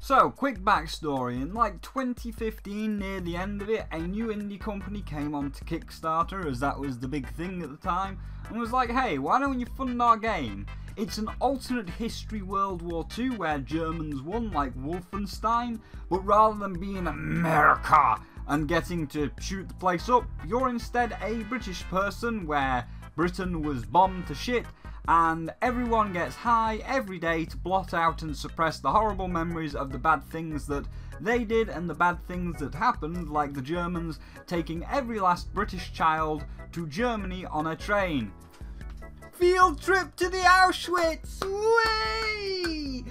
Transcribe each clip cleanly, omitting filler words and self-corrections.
So, quick backstory. In like 2015, near the end of it, a new indie company came onto Kickstarter, as that was the big thing at the time, and was like, hey, why don't you fund our game? It's an alternate history World War II where Germans won, like Wolfenstein, but rather than being America and getting to shoot the place up, you're instead a British person where Britain was bombed to shit, and everyone gets high every day to blot out and suppress the horrible memories of the bad things that they did and the bad things that happened, like the Germans taking every last British child to Germany on a train. Field trip to the Auschwitz! Way!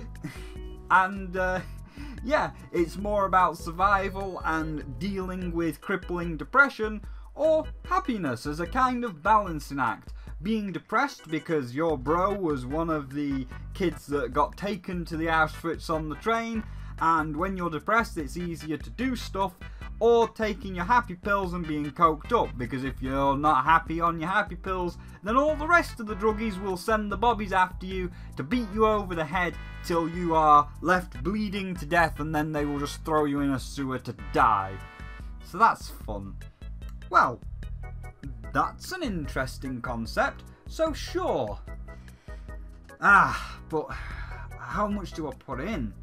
And, yeah, it's more about survival and dealing with crippling depression, or happiness as a kind of balancing act. Being depressed because your bro was one of the kids that got taken to the Auschwitz on the train, and when you're depressed it's easier to do stuff, or taking your happy pills and being coked up, because if you're not happy on your happy pills, then all the rest of the druggies will send the bobbies after you to beat you over the head till you are left bleeding to death, and then they will just throw you in a sewer to die. So that's fun. Well, that's an interesting concept, so sure. But how much do I put in?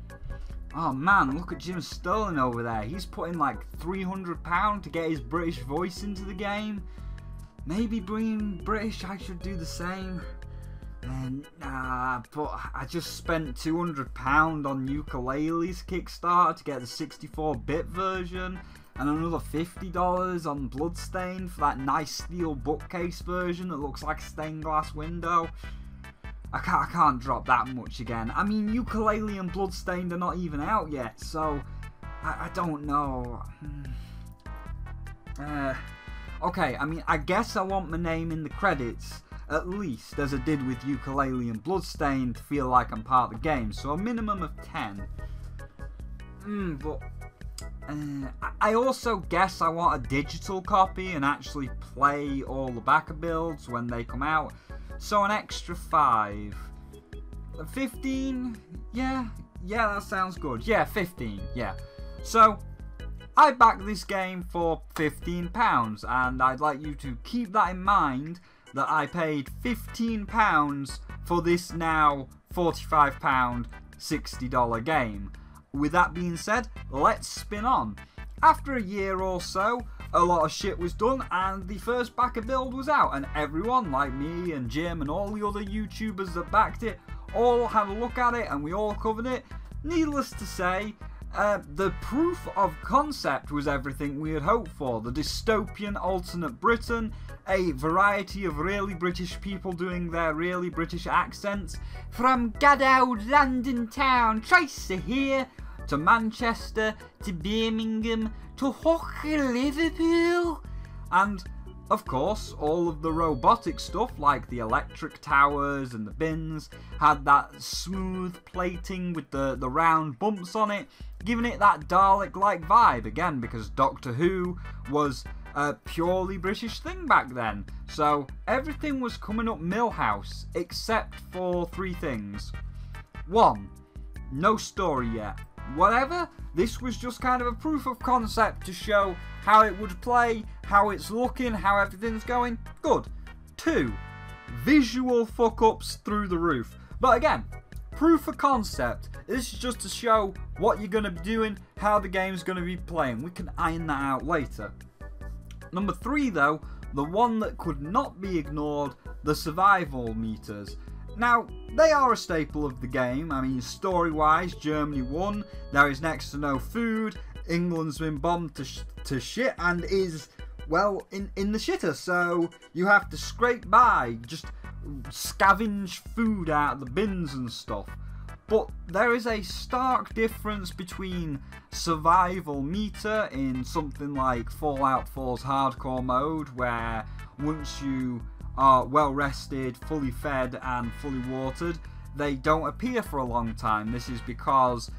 Oh man, look at Jim Sterling over there. He's putting like £300 to get his British voice into the game. Maybe being British, I should do the same. But I just spent £200 on Ukulele's Kickstarter to get the 64-bit version, and another $50 on Bloodstained for that nice steel bookcase version that looks like a stained glass window. I can't drop that much again. I mean, Ukulele and Bloodstained are not even out yet, so I don't know. Okay, I mean, I guess I want my name in the credits, at least, as I did with Ukulele and Bloodstained, to feel like I'm part of the game, so a minimum of 10. But I also guess I want a digital copy and actually play all the backer builds when they come out. So an extra 5. 15? Yeah, that sounds good. Yeah, 15, yeah. So, I backed this game for £15, and I'd like you to keep that in mind, that I paid £15 for this now £45, $60 game. With that being said, let's spin on. After a year or so, a lot of shit was done and the first backer build was out, and everyone like me and Jim and all the other YouTubers that backed it all had a look at it and we all covered it. Needless to say, the proof of concept was everything we had hoped for. The dystopian alternate Britain, a variety of really British people doing their really British accents, from good old London town, Tracer here, to Manchester, to Birmingham, to Hockey Liverpool, and of course all of the robotic stuff like the electric towers and the bins had that smooth plating with the round bumps on it, giving it that Dalek-like vibe, again because Doctor Who was a purely British thing back then. So everything was coming up Millhouse except for 3 things. 1. No story yet. Whatever, this was just kind of a proof of concept to show how it would play, how it's looking, how everything's going. Good. 2. Visual fuck-ups through the roof. But again, proof of concept. This is just to show what you're going to be doing, how the game's going to be playing. We can iron that out later. Number 3 though, the one that could not be ignored, the survival meters. Now, they are a staple of the game. I mean, story-wise, Germany won, there is next to no food, England's been bombed to shit and is, well, in the shitter, so you have to scrape by, just scavenge food out of the bins and stuff. But there is a stark difference between survival meter in something like Fallout 4's hardcore mode, where once you are well rested, fully fed and fully watered, they don't appear for a long time. This is because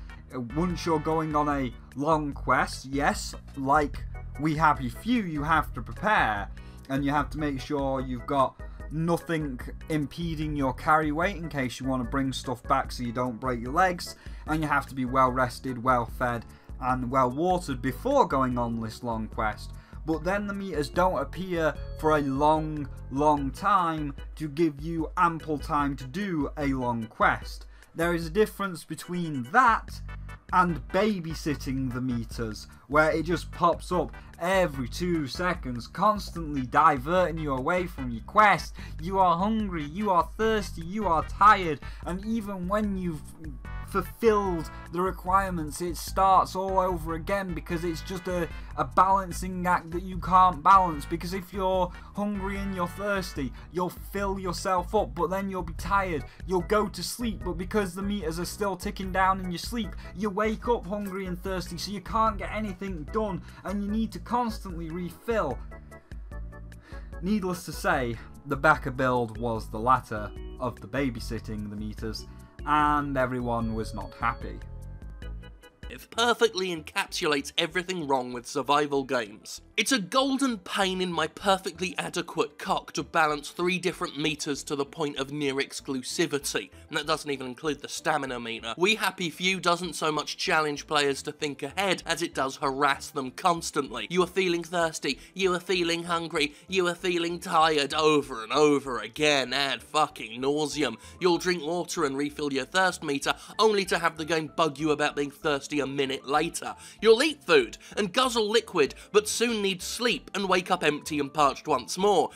once you're going on a long quest, yes, like We Happy Few, you have to prepare and you have to make sure you've got nothing impeding your carry weight in case you want to bring stuff back so you don't break your legs, and you have to be well rested, well fed and well watered before going on this long quest. But then the meters don't appear for a long time to give you ample time to do a long quest. There is a difference between that and babysitting the meters, where it just pops up every 2 seconds, constantly diverting you away from your quest. You are hungry, you are thirsty, you are tired, and even when you've fulfilled the requirements, it starts all over again, because it's just a balancing act that you can't balance. Because if you're hungry and you're thirsty, you'll fill yourself up, but then you'll be tired, you'll go to sleep, but because the meters are still ticking down in your sleep, you wake up hungry and thirsty, so you can't get anything done, and you need to constantly refill. Needless to say, the backer build was the latter of the babysitting the meters, and everyone was not happy. It perfectly encapsulates everything wrong with survival games. It's a golden pain in my perfectly adequate cock to balance 3 different meters to the point of near exclusivity, and that doesn't even include the stamina meter. We Happy Few doesn't so much challenge players to think ahead as it does harass them constantly. You are feeling thirsty, you are feeling hungry, you are feeling tired, over and over again, ad fucking nauseum. You'll drink water and refill your thirst meter, only to have the game bug you about being thirsty a minute later. You'll eat food and guzzle liquid, but soon need sleep and wake up empty and parched once more.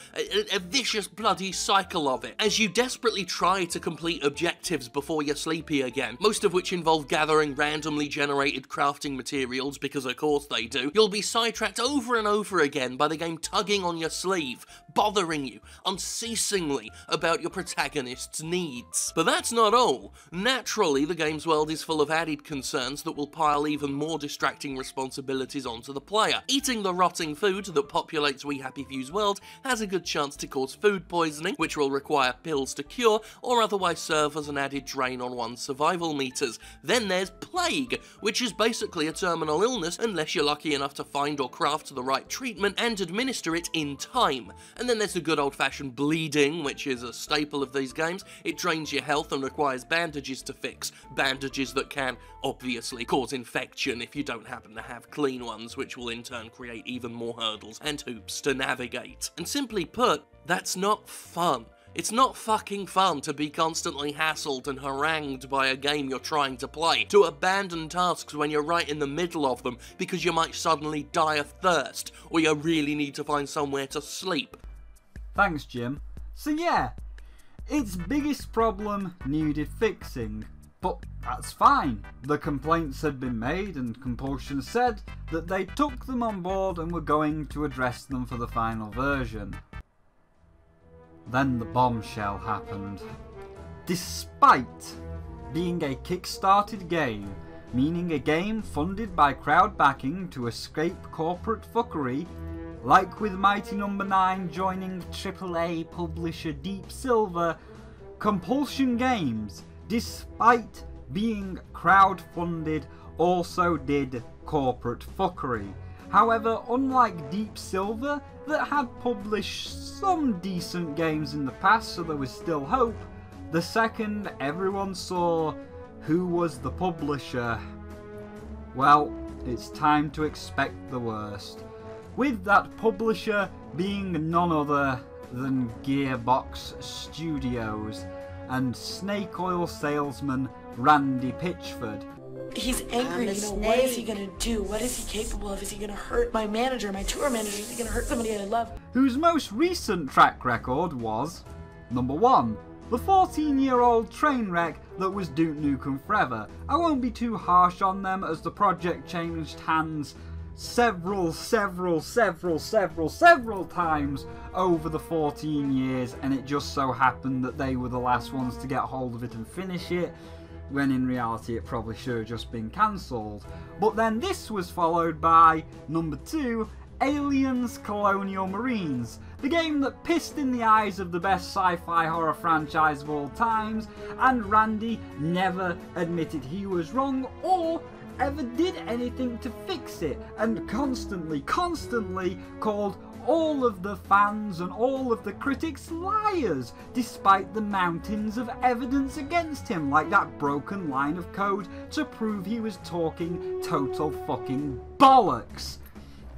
A vicious bloody cycle of it, as you desperately try to complete objectives before you're sleepy again, most of which involve gathering randomly generated crafting materials, because of course they do. You'll be sidetracked over and over again by the game tugging on your sleeve, bothering you unceasingly about your protagonist's needs. But that's not all. Naturally, the game's world is full of added concerns that will pile even more distracting responsibilities onto the player. Eating the rotting food that populates We Happy Few's world has a good chance to cause food poisoning, which will require pills to cure, or otherwise serve as an added drain on one's survival meters. Then there's plague, which is basically a terminal illness unless you're lucky enough to find or craft the right treatment and administer it in time. And then there's the good old-fashioned bleeding, which is a staple of these games. It drains your health and requires bandages to fix. Bandages that can, obviously, cause infection if you don't happen to have clean ones, which will in turn create even more hurdles and hoops to navigate. And simply put, that's not fun. It's not fucking fun to be constantly hassled and harangued by a game you're trying to play, to abandon tasks when you're right in the middle of them because you might suddenly die of thirst, or you really need to find somewhere to sleep. Thanks, Jim. So yeah, its biggest problem needed fixing. But that's fine. The complaints had been made, and Compulsion said that they took them on board and were going to address them for the final version. Then the bombshell happened. Despite being a kickstarted game, meaning a game funded by crowd backing to escape corporate fuckery, like with Mighty No. 9 joining AAA publisher Deep Silver, Compulsion Games, despite being crowd-funded, also did corporate fuckery. However, unlike Deep Silver, that had published some decent games in the past, so there was still hope, the second everyone saw who was the publisher, well, it's time to expect the worst. With that publisher being none other than Gearbox Studios and snake oil salesman Randy Pitchford. He's angry, what is he gonna do? What is he capable of? Is he gonna hurt my manager, my tour manager? Is he gonna hurt somebody I love? Whose most recent track record was, number 1, the 14-year-old train wreck that was Duke Nukem Forever. I won't be too harsh on them, as the project changed hands several times over the 14 years, and it just so happened that they were the last ones to get hold of it and finish it, when in reality it probably should have just been cancelled. But then this was followed by number 2, Aliens Colonial Marines, the game that pissed in the eyes of the best sci-fi horror franchise of all times, and Randy never admitted he was wrong or ever did anything to fix it, and constantly called all of the fans and all of the critics liars, despite the mountains of evidence against him, like that broken line of code to prove he was talking total fucking bollocks.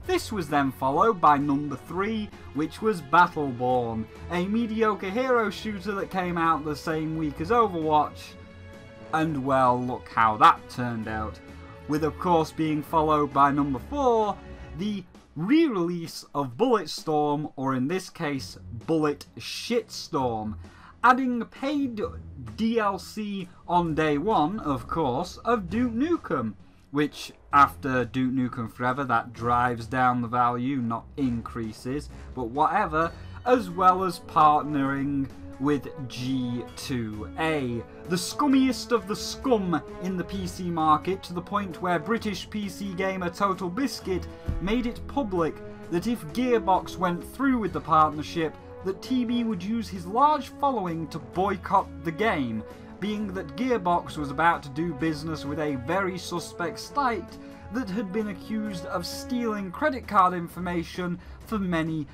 This was then followed by number 3, which was Battleborn, a mediocre hero shooter that came out the same week as Overwatch, and well, look how that turned out, with of course being followed by number 4, the re-release of Bulletstorm, or in this case, Bullet Shitstorm, adding paid DLC on day 1, of course, of Duke Nukem, which after Duke Nukem Forever that drives down the value, not increases, but whatever, as well as partnering with G2A, the scummiest of the scum in the PC market, to the point where British PC gamer Total Biscuit made it public that if Gearbox went through with the partnership, that TB would use his large following to boycott the game, being that Gearbox was about to do business with a very suspect site that had been accused of stealing credit card information for many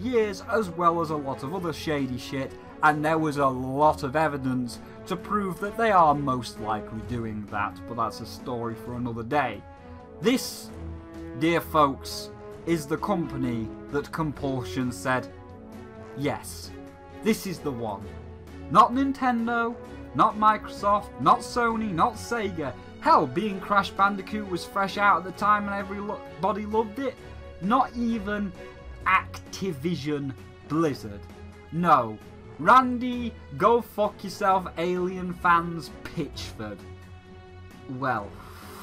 years, as well as a lot of other shady shit, and there was a lot of evidence to prove that they are most likely doing that, but that's a story for another day. This, dear folks, is the company that Compulsion said, yes, this is the one. Not Nintendo, not Microsoft, not Sony, not Sega. Hell, being Crash Bandicoot was fresh out at the time and everybody loved it. Not even Activision Blizzard. No. Randy, go fuck yourself, Alien fans, Pitchford. Well,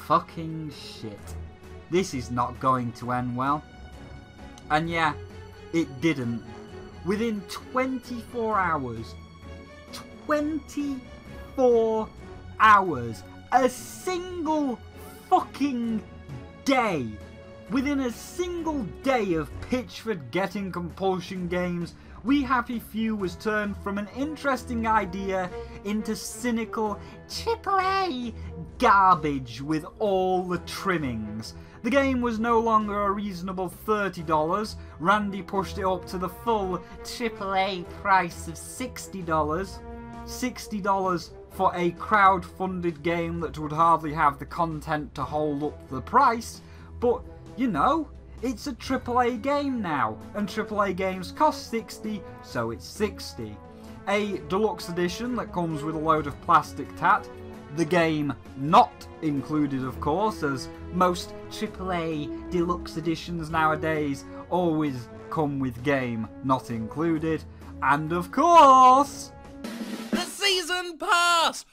fucking shit. This is not going to end well. And yeah, it didn't. Within 24 hours, 24 hours, a single fucking day, within a single day of Pitchford getting Compulsion games, We Happy Few was turned from an interesting idea into cynical AAA garbage with all the trimmings. The game was no longer a reasonable $30, Randy pushed it up to the full AAA price of $60. $60 for a crowd-funded game that would hardly have the content to hold up the price, but, you know, it's a AAA game now, and AAA games cost $60, so it's $60. A deluxe edition that comes with a load of plastic tat, the game not included of course, as most AAA deluxe editions nowadays always come with game not included, and of course, the Season Pass!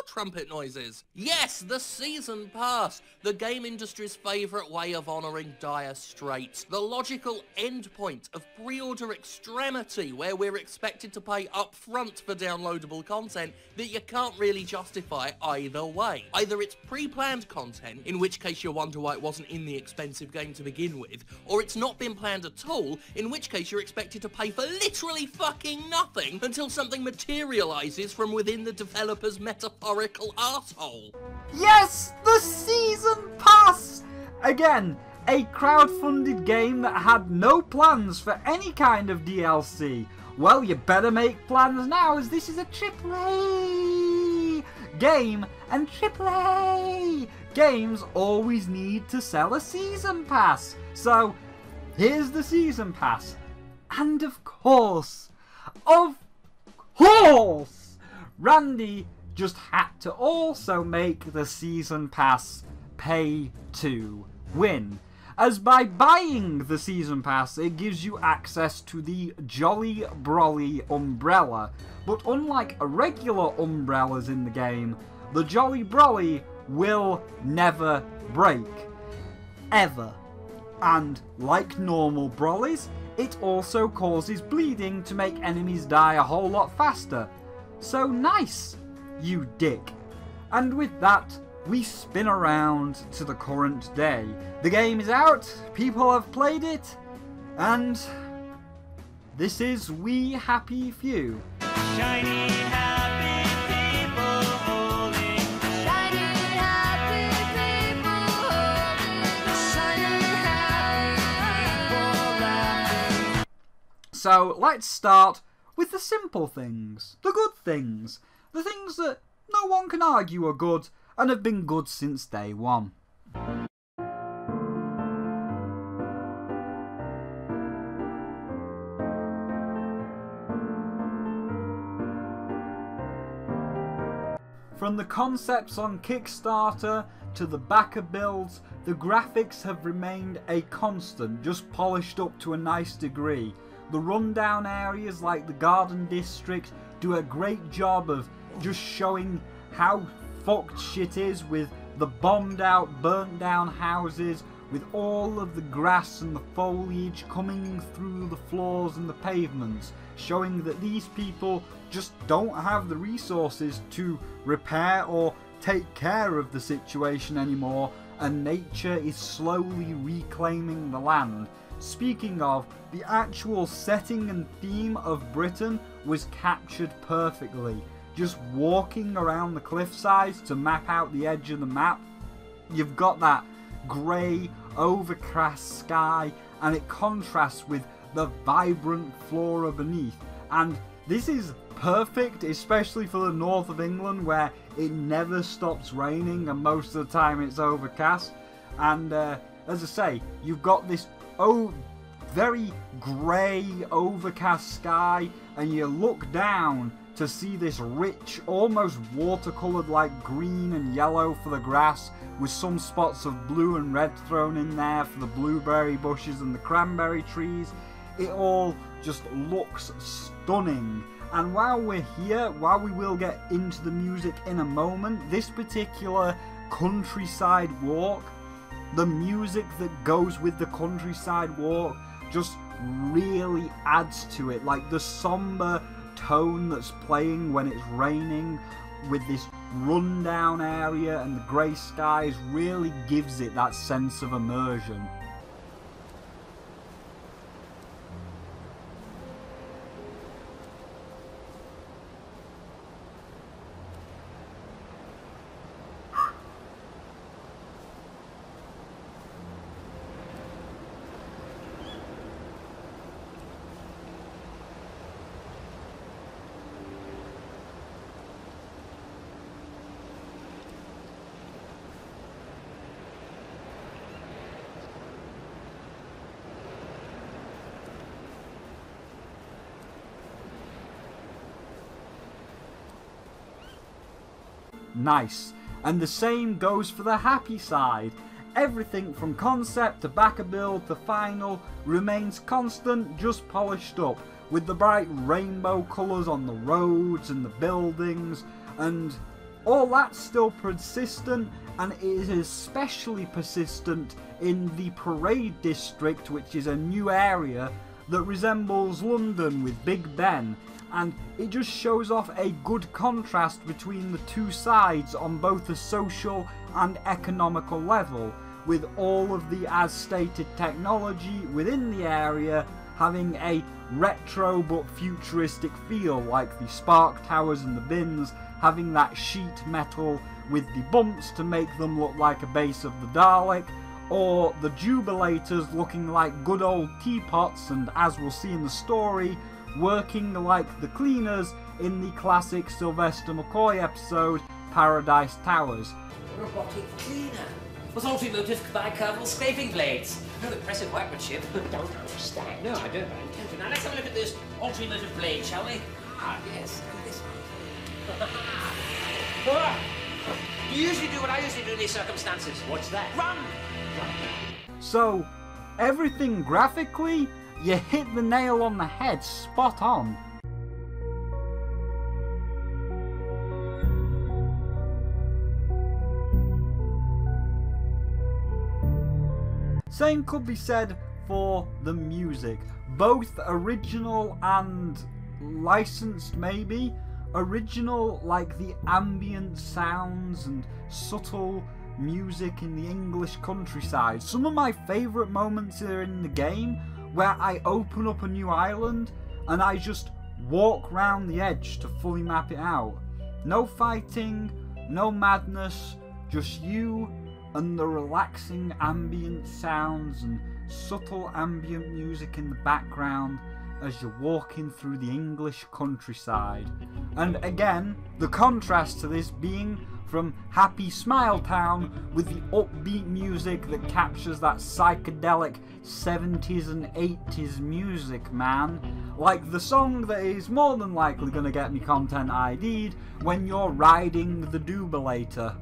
Trumpet noises. Yes, the Season Pass, the game industry's favourite way of honouring dire straits, the logical endpoint of pre-order extremity, where we're expected to pay up front for downloadable content that you can't really justify either way. Either it's pre-planned content, in which case you wonder why it wasn't in the expensive game to begin with, or it's not been planned at all, in which case you're expected to pay for literally fucking nothing until something materialises from within the developer's metaphorical arsehole. yes, the Season Pass! Again, a crowd-funded game that had no plans for any kind of DLC. Well, you better make plans now, as this is a AAA game, and AAA games always need to sell a Season Pass. So, here's the Season Pass. And of course, Randy just had to also make the Season Pass pay to win, as by buying the Season Pass it gives you access to the Jolly Brolly umbrella, but unlike regular umbrellas in the game, the Jolly Brolly will never break. Ever. And like normal brollies, it also causes bleeding to make enemies die a whole lot faster. So nice, you dick. And with that, we spin around to the current day. The game is out, people have played it, and this is We Happy Few. Shiny happy people. So let's start with the simple things, the good things, the things that no one can argue are good and have been good since day one. From the concepts on Kickstarter to the backer builds, the graphics have remained a constant, just polished up to a nice degree. The rundown areas like the Garden District do a great job of just showing how fucked shit is, with the bombed out, burnt down houses, with all of the grass and the foliage coming through the floors and the pavements, showing that these people just don't have the resources to repair or take care of the situation anymore, and nature is slowly reclaiming the land. Speaking of, the actual setting and theme of Britain was captured perfectly. Just walking around the cliff sides to map out the edge of the map, you've got that grey, overcast sky, and it contrasts with the vibrant flora beneath. And this is perfect, especially for the north of England, where it never stops raining and most of the time it's overcast. And as I say, you've got this very grey, overcast sky, and you look down to see this rich, almost watercoloured like green and yellow for the grass, with some spots of blue and red thrown in there for the blueberry bushes and the cranberry trees. It all just looks stunning. And while we're here, while we will get into the music in a moment, this particular countryside walk, the music that goes with the countryside walk just really adds to it. Like the somber tone that's playing when it's raining with this rundown area and the grey skies really gives it that sense of immersion. Nice. And the same goes for the happy side. Everything from concept to backer build to final remains constant, just polished up, with the bright rainbow colours on the roads and the buildings, and all that's still persistent, and it is especially persistent in the Parade District, which is a new area that resembles London with Big Ben. And it just shows off a good contrast between the two sides on both a social and economical level, with all of the as stated technology within the area having a retro but futuristic feel, like the spark towers and the bins having that sheet metal with the bumps to make them look like a base of the Dalek, or the jubilators looking like good old teapots, and as we'll see in the story, working like the cleaners in the classic Sylvester McCoy episode Paradise Towers. Robotic cleaner with multi-motive bicarbonal scraping blades. No impressive workmanship. Don't understand. No, I don't. Now let's have a look at this multi-motive blade, shall we? Ah, yes. This one. You usually do what I usually do in these circumstances. What's that? Run! So, everything graphically, you hit the nail on the head, spot on. Same could be said for the music, both original and licensed maybe. Original, like the ambient sounds and subtle music in the English countryside. Some of my favourite moments are in the game where I open up a new island and I just walk round the edge to fully map it out. No fighting, no madness, just you and the relaxing ambient sounds and subtle ambient music in the background, as you're walking through the English countryside. And again, the contrast to this being from Happy Smile Town with the upbeat music that captures that psychedelic 70s and 80s music, man. Like the song that is more than likely going to get me content ID'd when you're riding the Dubulator.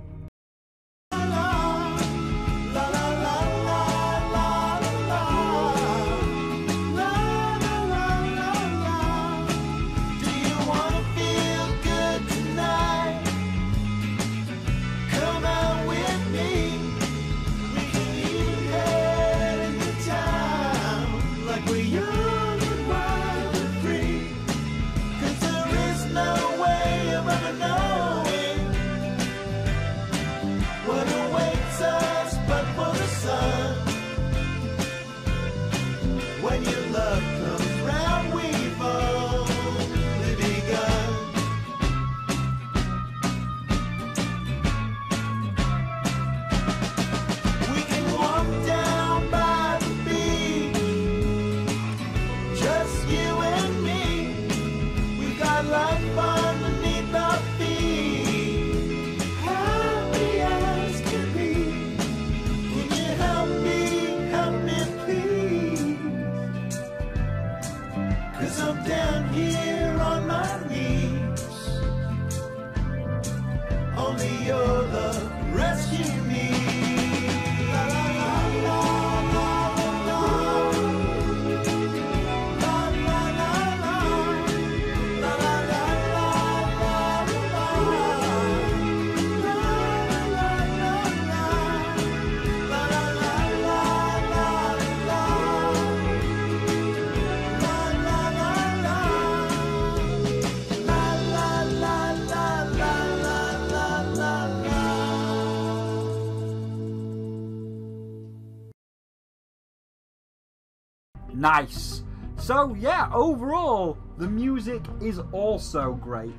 Nice. So yeah, overall, the music is also great.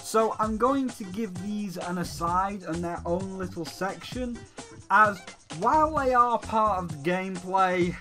So I'm going to give these an aside and their own little section, as while they are part of the gameplay,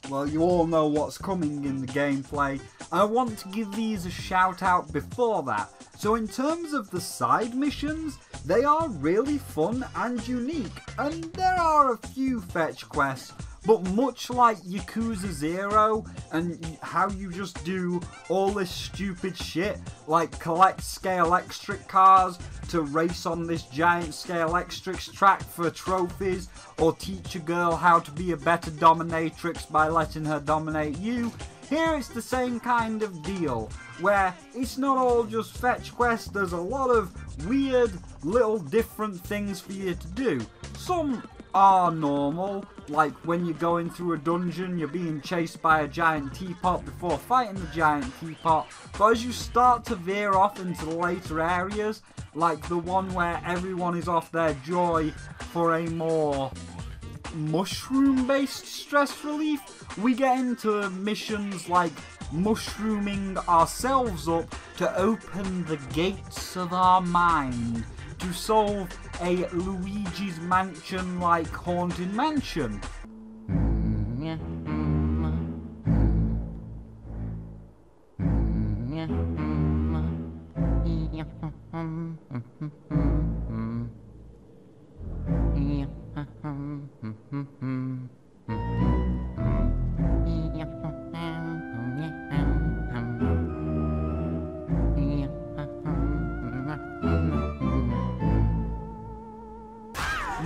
well, you all know what's coming in the gameplay, I want to give these a shout out before that. So in terms of the side missions, they are really fun and unique, and there are a few fetch quests, but much like Yakuza 0 and how you just do all this stupid shit like collect Scalextric cars to race on this giant Scalextric track for trophies, or teach a girl how to be a better dominatrix by letting her dominate you, here it's the same kind of deal, where it's not all just fetch quests, there's a lot of weird little different things for you to do. Some are normal, like when you're going through a dungeon, you're being chased by a giant teapot before fighting the giant teapot, but as you start to veer off into the later areas, like the one where everyone is off their joy for a more mushroom-based stress relief, we get into missions like mushrooming ourselves up to open the gates of our mind to solve a Luigi's Mansion-like haunted mansion.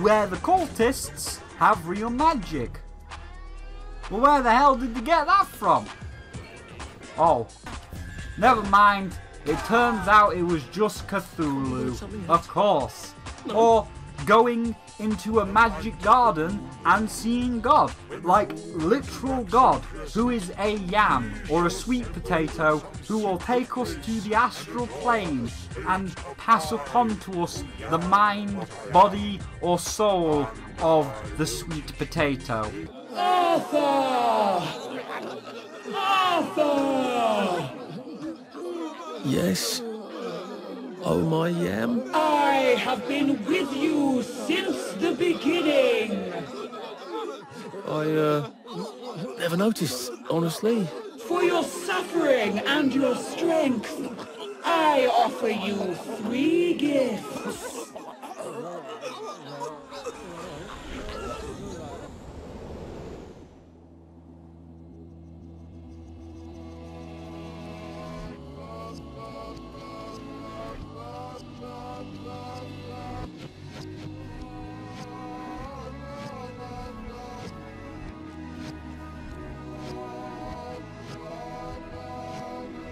Where the cultists have real magic. Well, where the hell did they get that from? Oh, never mind. It turns out it was just Cthulhu, of course. Or going into a magic garden and seeing God, like literal God, who is a yam or a sweet potato who will take us to the astral plane and pass upon to us the mind, body or soul of the sweet potato. Arthur! Arthur! Yes? Oh my yam. I have been with you since the beginning. I never noticed, honestly. For your suffering and your strength, I offer you 3 gifts.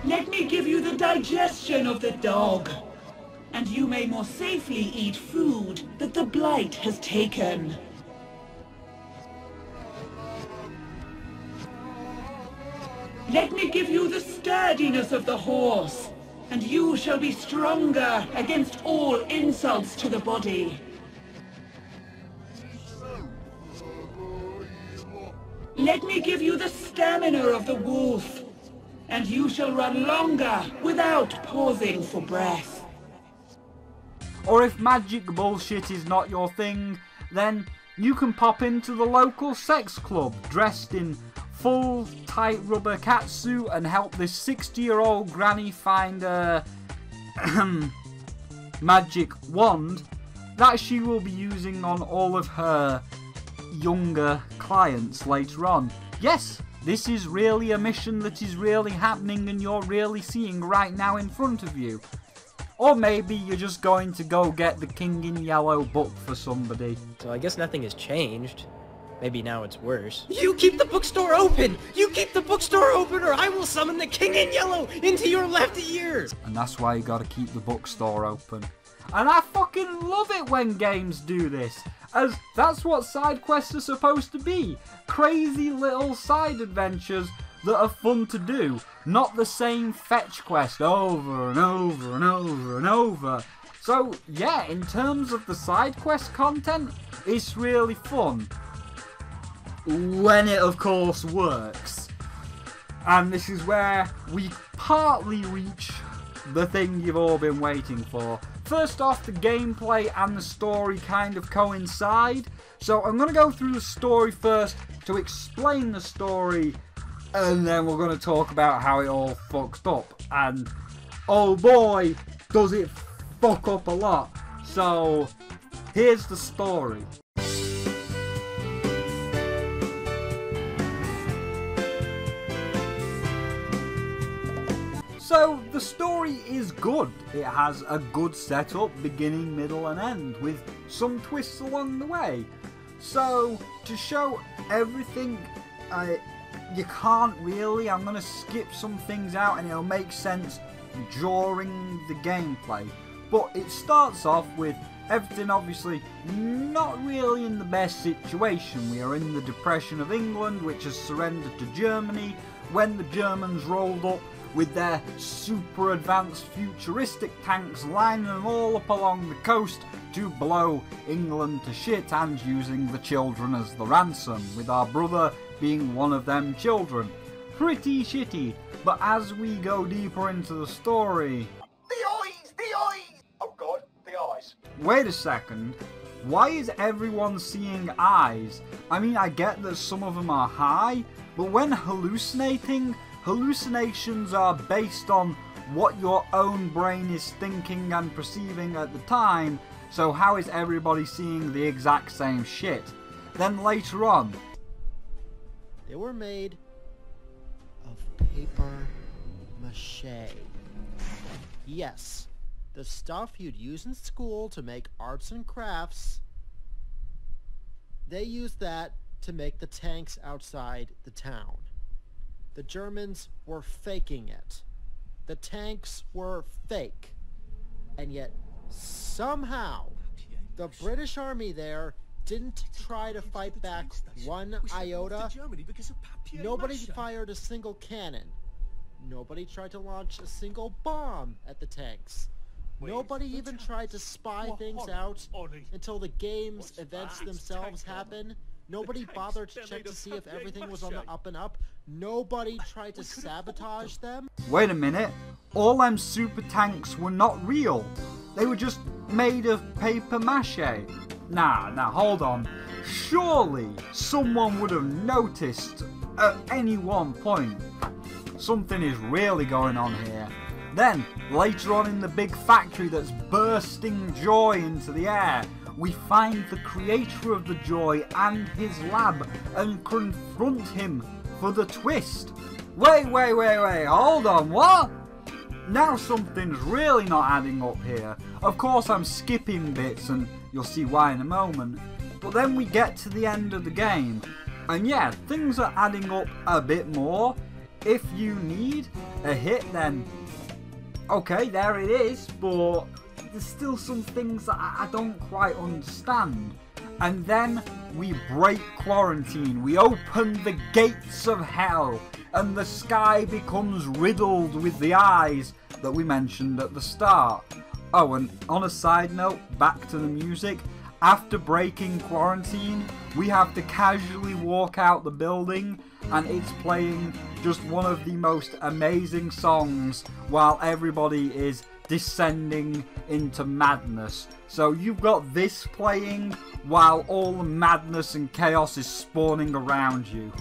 Let me give you the digestion of the dog, and you may more safely eat food that the blight has taken. Let me give you the sturdiness of the horse, and you shall be stronger against all insults to the body. Let me give you the stamina of the wolf, and you shall run longer without pausing for breath. Or if magic bullshit is not your thing, then you can pop into the local sex club dressed in full tight rubber catsuit and help this 60-year-old granny find a magic wand that she will be using on all of her younger clients later on. Yes, this is really a mission that is really happening and you're really seeing right now in front of you. Or maybe you're just going to go get the King in Yellow book for somebody. So I guess nothing has changed. Maybe now it's worse. You keep the bookstore open! You keep the bookstore open or I will summon the King in Yellow into your left ear! And that's why you gotta keep the bookstore open. And I fucking love it when games do this, as that's what side quests are supposed to be. Crazy little side adventures that are fun to do, not the same fetch quest over and over and over and over. So yeah, in terms of the side quest content, it's really fun. When it of course works. And this is where we partly reach the thing you've all been waiting for. First off, the gameplay and the story kind of coincide. So I'm going to go through the story first to explain the story, and then we're going to talk about how it all fucked up. And oh boy, does it fuck up a lot. So here's the story. So, the story is good. It has a good setup, beginning, middle and end, with some twists along the way. So, to show everything, you can't really. I'm going to skip some things out and it'll make sense during the gameplay. But it starts off with everything obviously not really in the best situation. We are in the Depression of England, which has surrendered to Germany, when the Germans rolled up with their super advanced futuristic tanks, lining them all up along the coast to blow England to shit, and using the children as the ransom, with our brother being one of them children. Pretty shitty, but as we go deeper into the story... The eyes! The eyes! Oh god, the eyes. Wait a second, why is everyone seeing eyes? I mean, I get that some of them are high, but when hallucinating, hallucinations are based on what your own brain is thinking and perceiving at the time, so how is everybody seeing the exact same shit? Then later on... They were made of paper mache. Yes, the stuff you'd use in school to make arts and crafts. They used that to make the tanks outside the town. The Germans were faking it. The tanks were fake. And yet, somehow, the British army there didn't try to fight back one iota. Nobody fired a single cannon. Nobody tried to launch a single bomb at the tanks. Nobody even tried to spy things out until the game's events themselves happen, Nobody bothered to check to see if everything was on the up and up. Nobody tried to sabotage them. Wait a minute. All them super tanks were not real. They were just made of paper mache. Nah, hold on. Surely someone would have noticed at any one point. Something is really going on here. Then, later on in the big factory that's bursting joy into the air, we find the creator of the joy and his lab and confront him for the twist. Wait, hold on, what? Now something's really not adding up here. Of course I'm skipping bits and you'll see why in a moment. But then we get to the end of the game and yeah, things are adding up a bit more. If you need a hit then okay, there it is, but there's still some things that I don't quite understand. And then we break quarantine, we open the gates of hell, and the sky becomes riddled with the eyes that we mentioned at the start. Oh, and on a side note, back to the music, after breaking quarantine, we have to casually walk out the building, and it's playing just one of the most amazing songs while everybody is descending into madness. So you've got this playing while all the madness and chaos is spawning around you.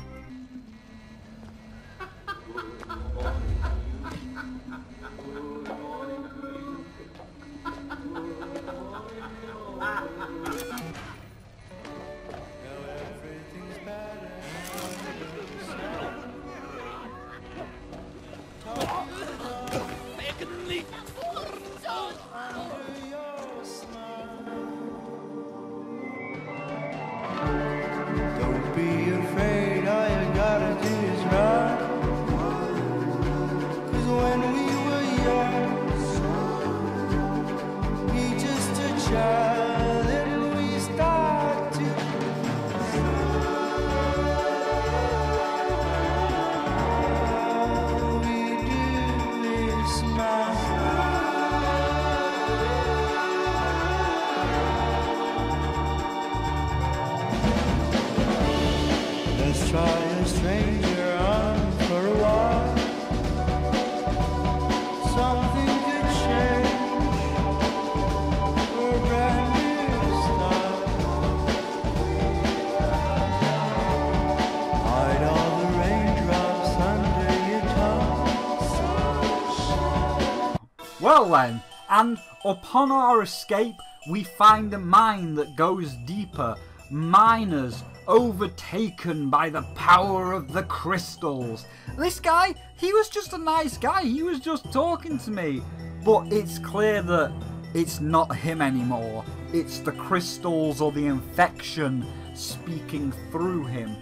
Well then, and upon our escape, we find a mine that goes deeper. Miners overtaken by the power of the crystals. This guy, he was just a nice guy. He was just talking to me. But it's clear that it's not him anymore. It's the crystals or the infection speaking through him.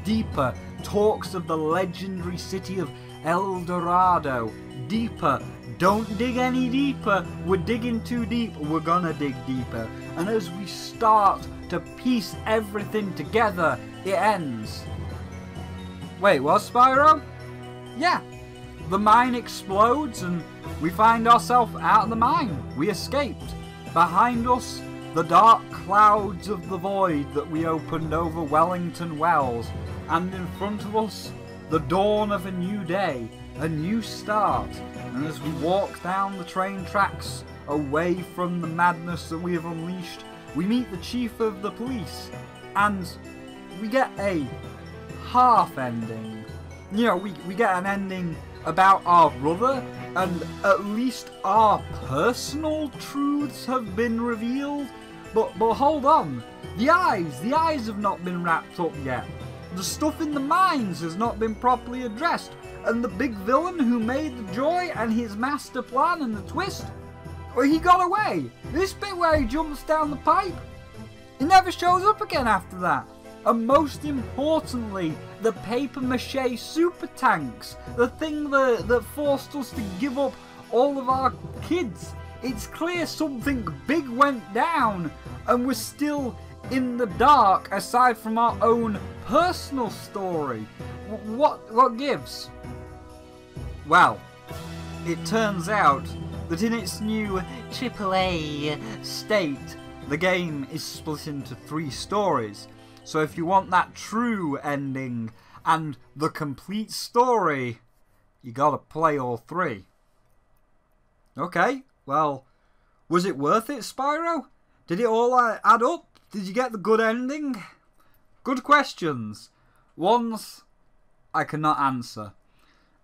Deeper talks of the legendary city of El Dorado. Deeper, don't dig any deeper. We're digging too deep. We're gonna dig deeper. And as we start to piece everything together, it ends. Wait, what, Spyro? Yeah, the mine explodes and we find ourselves out of the mine. We escaped. Behind us, the dark clouds of the void that we opened over Wellington Wells. And in front of us, the dawn of a new day, a new start. And as we walk down the train tracks, away from the madness that we have unleashed, we meet the chief of the police, and we get a half ending. You know, we get an ending about our brother, and at least our personal truths have been revealed. But hold on, the eyes have not been wrapped up yet. The stuff in the mines has not been properly addressed, and the big villain who made the joy and his master plan and the twist, well, he got away. This bit where he jumps down the pipe, he never shows up again after that. And most importantly, the paper mache super tanks, the thing that forced us to give up all of our kids. It's clear something big went down, and we're still in the dark aside from our own personal story. What gives? Well, it turns out that in its new AAA state, the game is split into 3 stories. So if you want that true ending and the complete story, you gotta play all 3. Okay, well, was it worth it, Spyro? Did it all add up? Did you get the good ending? Good questions. Ones I cannot answer.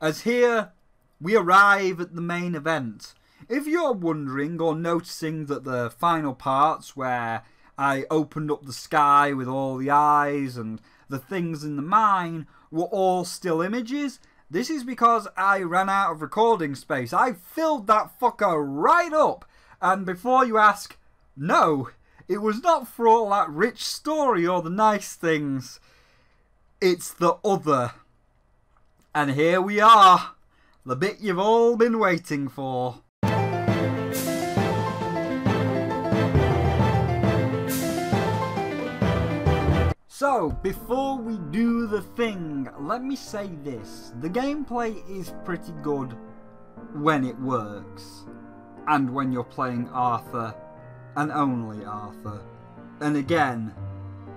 As here, we arrive at the main event. If you're wondering or noticing that the final parts where I opened up the sky with all the eyes and the things in the mine were all still images, this is because I ran out of recording space. I filled that fucker right up. And before you ask, no, it was not for all that rich story or the nice things. It's the other. And here we are. The bit you've all been waiting for. So, before we do the thing, let me say this. The gameplay is pretty good when it works. And when you're playing Arthur, and only Arthur. And again,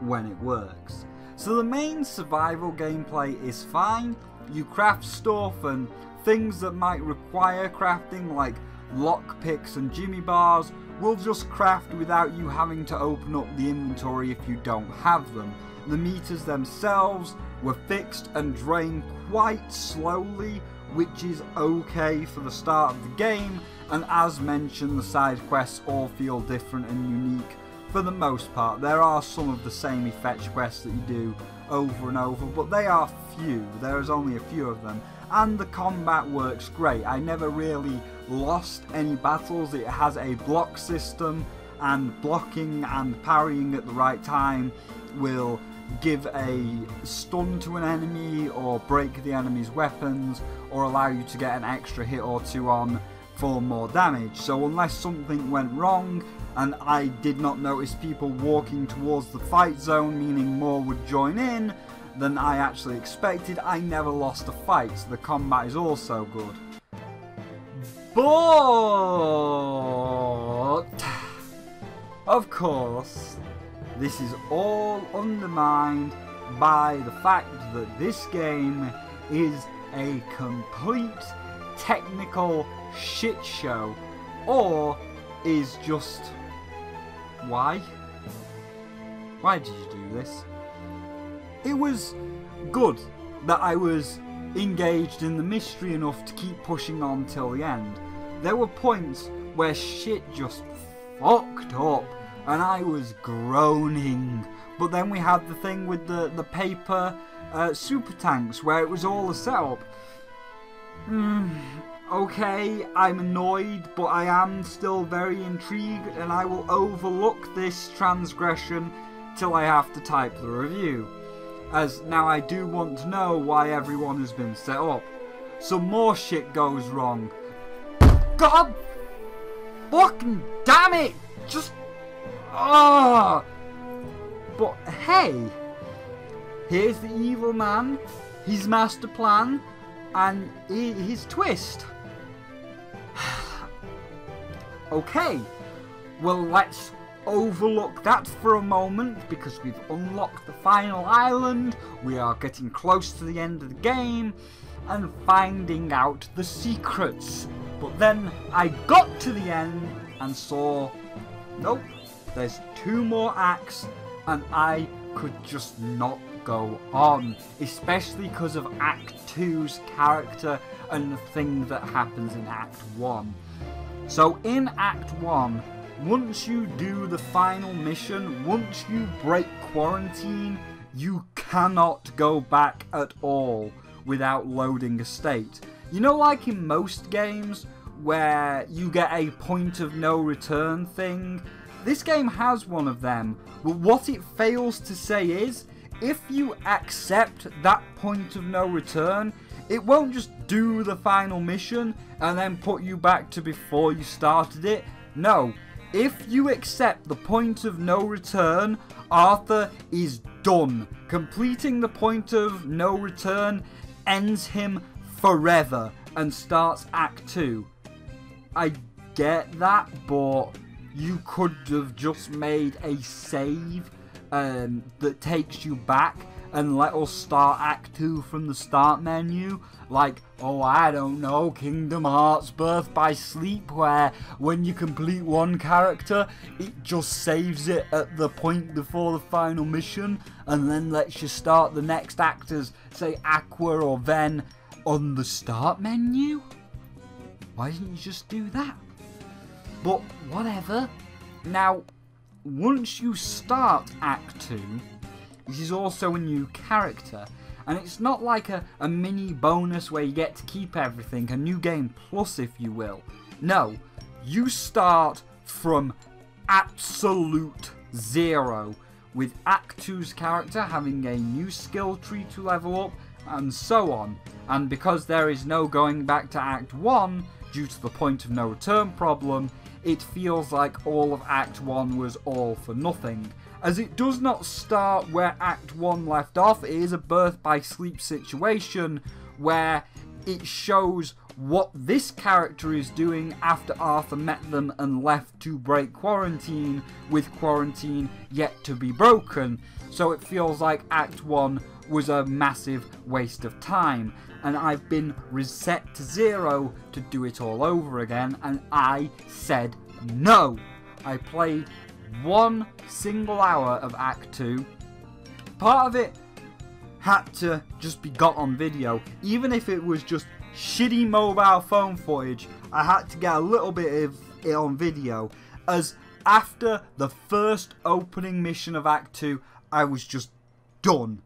when it works. So the main survival gameplay is fine. You craft stuff and things that might require crafting, like lockpicks and jimmy bars, will just craft without you having to open up the inventory if you don't have them. The meters themselves were fixed and drain quite slowly, which is okay for the start of the game, and as mentioned, the side quests all feel different and unique for the most part. There are some of the samey fetch quests that you do over and over, but they are few. There is only a few of them, and the combat works great. I never really lost any battles. It has a block system, and blocking and parrying at the right time will give a stun to an enemy or break the enemy's weapons or allow you to get an extra hit or two on for more damage. So unless something went wrong and I did not notice people walking towards the fight zone, meaning more would join in than I actually expected, I never lost a fight. So the combat is also good. But of course, this is all undermined by the fact that this game is a complete technical shit show, or is just... Why? Why did you do this? It was good that I was engaged in the mystery enough to keep pushing on till the end. There were points where shit just fucked up and I was groaning. But then we had the thing with the paper super tanks where it was all a setup. Okay, I'm annoyed, but I am still very intrigued, and I will overlook this transgression till I have to type the review, as now I do want to know why everyone has been set up. Some more shit goes wrong. God fucking damn it! Just... ah! But hey, here's the evil man, his master plan, and his twist. Okay, well, let's overlook that for a moment because we've unlocked the final island. We are getting close to the end of the game and finding out the secrets. But then I got to the end and saw, nope, there's 2 more acts and I could just not go on, especially because of Act 2's character and the thing that happens in Act 1. So in Act 1, once you do the final mission, once you break quarantine, you cannot go back at all without loading a state. You know, like in most games where you get a point of no return thing? This game has one of them, but what it fails to say is, if you accept that point of no return, it won't just do the final mission and then put you back to before you started it. No, if you accept the point of no return, Arthur is done. Completing the point of no return ends him forever and starts Act 2. I get that, but you could have just made a save that takes you back and let us start Act 2 from the start menu. Like, oh, I don't know, Kingdom Hearts Birth by Sleep, where when you complete one character, it just saves it at the point before the final mission, and then lets you start the next act as, say, Aqua or Ven on the start menu? Why didn't you just do that? But whatever. Now, once you start Act 2, this is also a new character. And it's not like a mini bonus where you get to keep everything, a new game plus if you will. No, you start from absolute zero, with Act 2's character having a new skill tree to level up, and so on. And because there is no going back to Act 1, due to the point of no return problem, it feels like all of Act 1 was all for nothing. As it does not start where Act 1 left off, it is a birth by sleep situation where it shows what this character is doing after Arthur met them and left to break quarantine, with quarantine yet to be broken. So it feels like Act 1 was a massive waste of time, and I've been reset to 0 to do it all over again, and I said no. I played 1 single hour of Act 2. Part of it had to just be got on video. Even if it was just shitty mobile phone footage, I had to get a little bit of it on video, as after the first opening mission of Act 2, I was just done.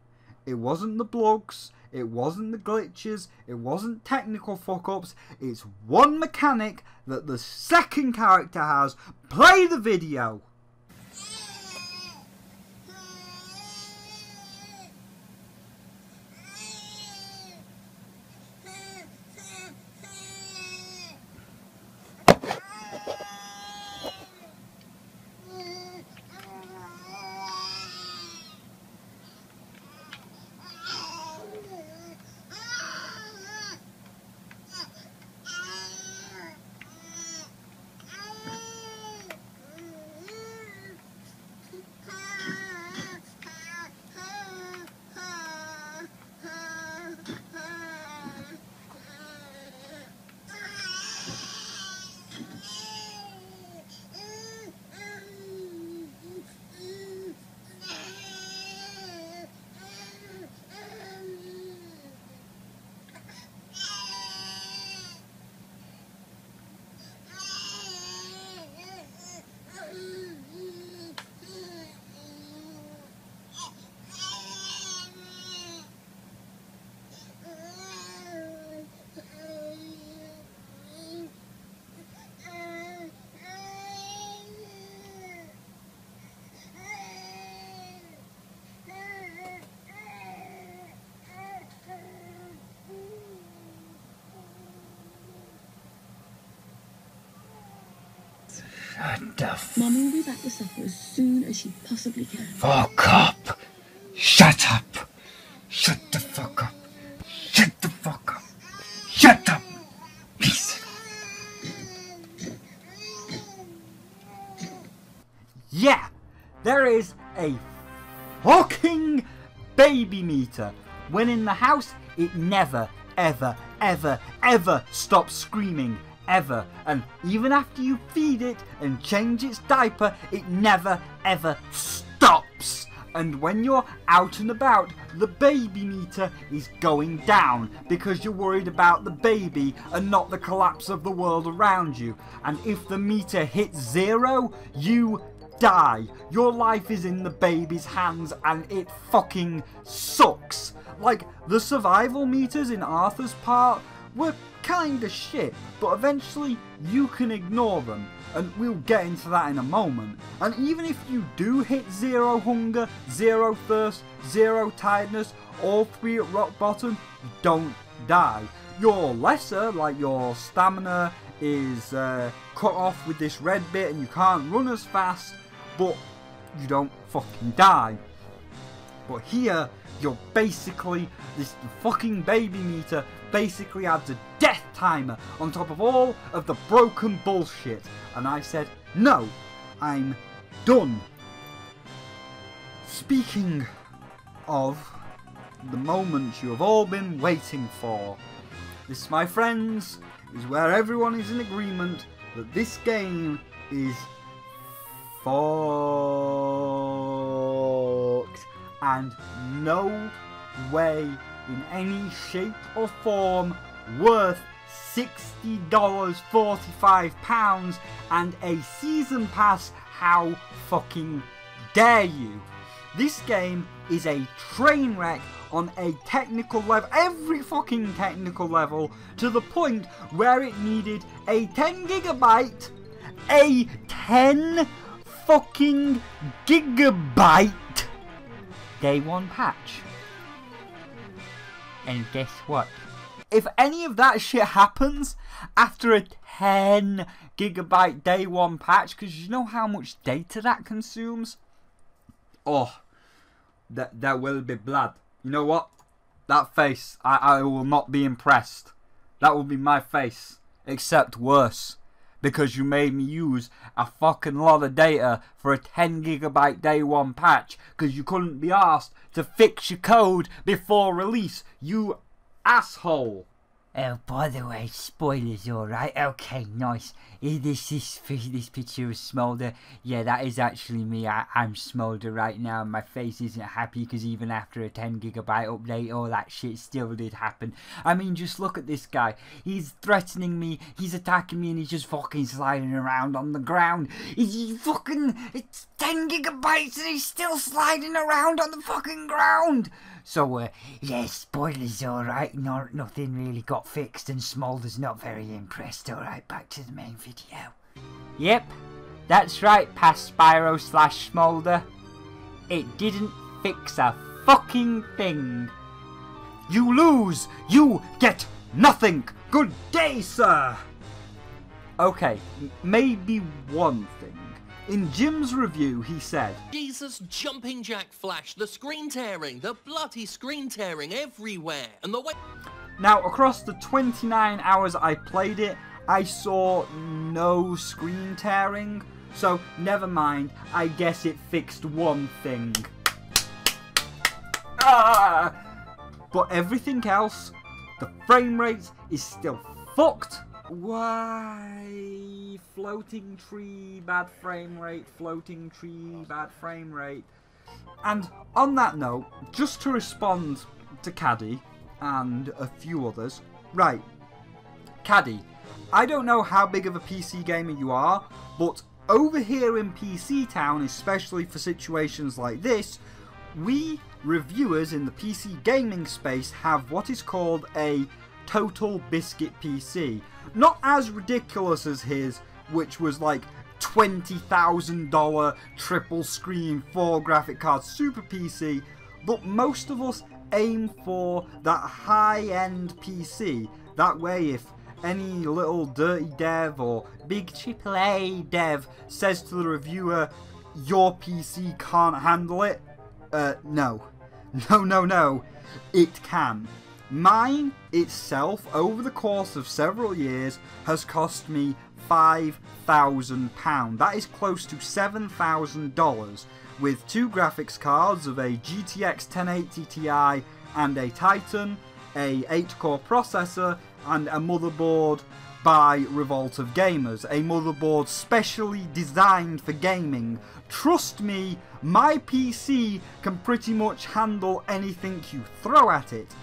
It wasn't the bugs, it wasn't the glitches, it wasn't technical fuck-ups, it's one mechanic that the second character has. Play the video! Mummy will be back with supper as soon as she possibly can. Fuck up! Shut up! Shut the fuck up! Shut the fuck up! Shut up! Peace. Yeah! There is a fucking baby meter. When in the house, it never, ever, ever, ever stops screaming. Ever. And even after you feed it and change its diaper, it never ever stops. And when you're out and about, the baby meter is going down because you're worried about the baby and not the collapse of the world around you. And if the meter hits 0, you die. Your life is in the baby's hands and it fucking sucks. Like, the survival meters in Arthur's part were kinda shit, but eventually you can ignore them, and we'll get into that in a moment. And even if you do hit 0 hunger, 0 thirst, 0 tiredness, all 3 at rock bottom, you don't die. Your lesser, like your stamina, is cut off with this red bit and you can't run as fast, but you don't fucking die. But here, you're basically, this fucking baby meter basically adds a death timer on top of all of the broken bullshit. And I said, no, I'm done. Speaking of the moment you have all been waiting for, this, my friends, is where everyone is in agreement that this game is fucked, and no way in any shape or form worth $60, £45 and a season pass. How fucking dare you? This game is a train wreck on a technical level, every fucking technical level, to the point where it needed a 10 gigabyte, a 10 fucking gigabyte day one patch. And guess what? If any of that shit happens after a 10 gigabyte day one patch, because you know how much data that consumes? Oh, that will be blood. You know what? That face, I will not be impressed. That will be my face, except worse. Because you made me use a fucking lot of data for a 10 gigabyte day one patch, because you couldn't be asked to fix your code before release, you asshole. Oh, by the way, spoilers, alright? Okay, nice. This picture of Smolder. Yeah, that is actually me. I'm Smolder right now, and my face isn't happy because even after a 10 gigabyte update, all that shit still did happen. I mean, just look at this guy. He's threatening me, he's attacking me, and he's just fucking sliding around on the ground. It's 10 gigabytes and he's still sliding around on the fucking ground. So, yeah, spoilers, alright. Nothing really got fixed and Smolder's not very impressed, alright. Back to the main video. Yep, that's right, past Spyro / Smolder. It didn't fix a fucking thing. You lose! You get nothing! Good day, sir! Okay, maybe one thing. In Jim's review, he said, Jesus jumping jack flash, the screen tearing, the bloody screen tearing everywhere, and the way... Now, across the 29 hours I played it, I saw no screen tearing, so never mind, I guess it fixed one thing. But everything else, the frame rate is still fucked. Why? Floating tree, bad frame rate, floating tree, bad frame rate. And on that note, just to respond to Caddy and a few others. Right, Caddy, I don't know how big of a PC gamer you are, but over here in PC Town, especially for situations like this, we reviewers in the PC gaming space have what is called a Total Biscuit PC. Not as ridiculous as his, which was like $20,000 triple screen 4 graphic card super PC, but most of us aim for that high-end PC. That way, if any little dirty dev or big AAA dev says to the reviewer, your PC can't handle it, no, it can. Mine itself, over the course of several years, has cost me £5,000. That is close to $7,000, with 2 graphics cards of a GTX 1080 Ti and a Titan, a 8-core processor, and a motherboard by Revolt of Gamers, a motherboard specially designed for gaming. Trust me, my PC can pretty much handle anything you throw at it.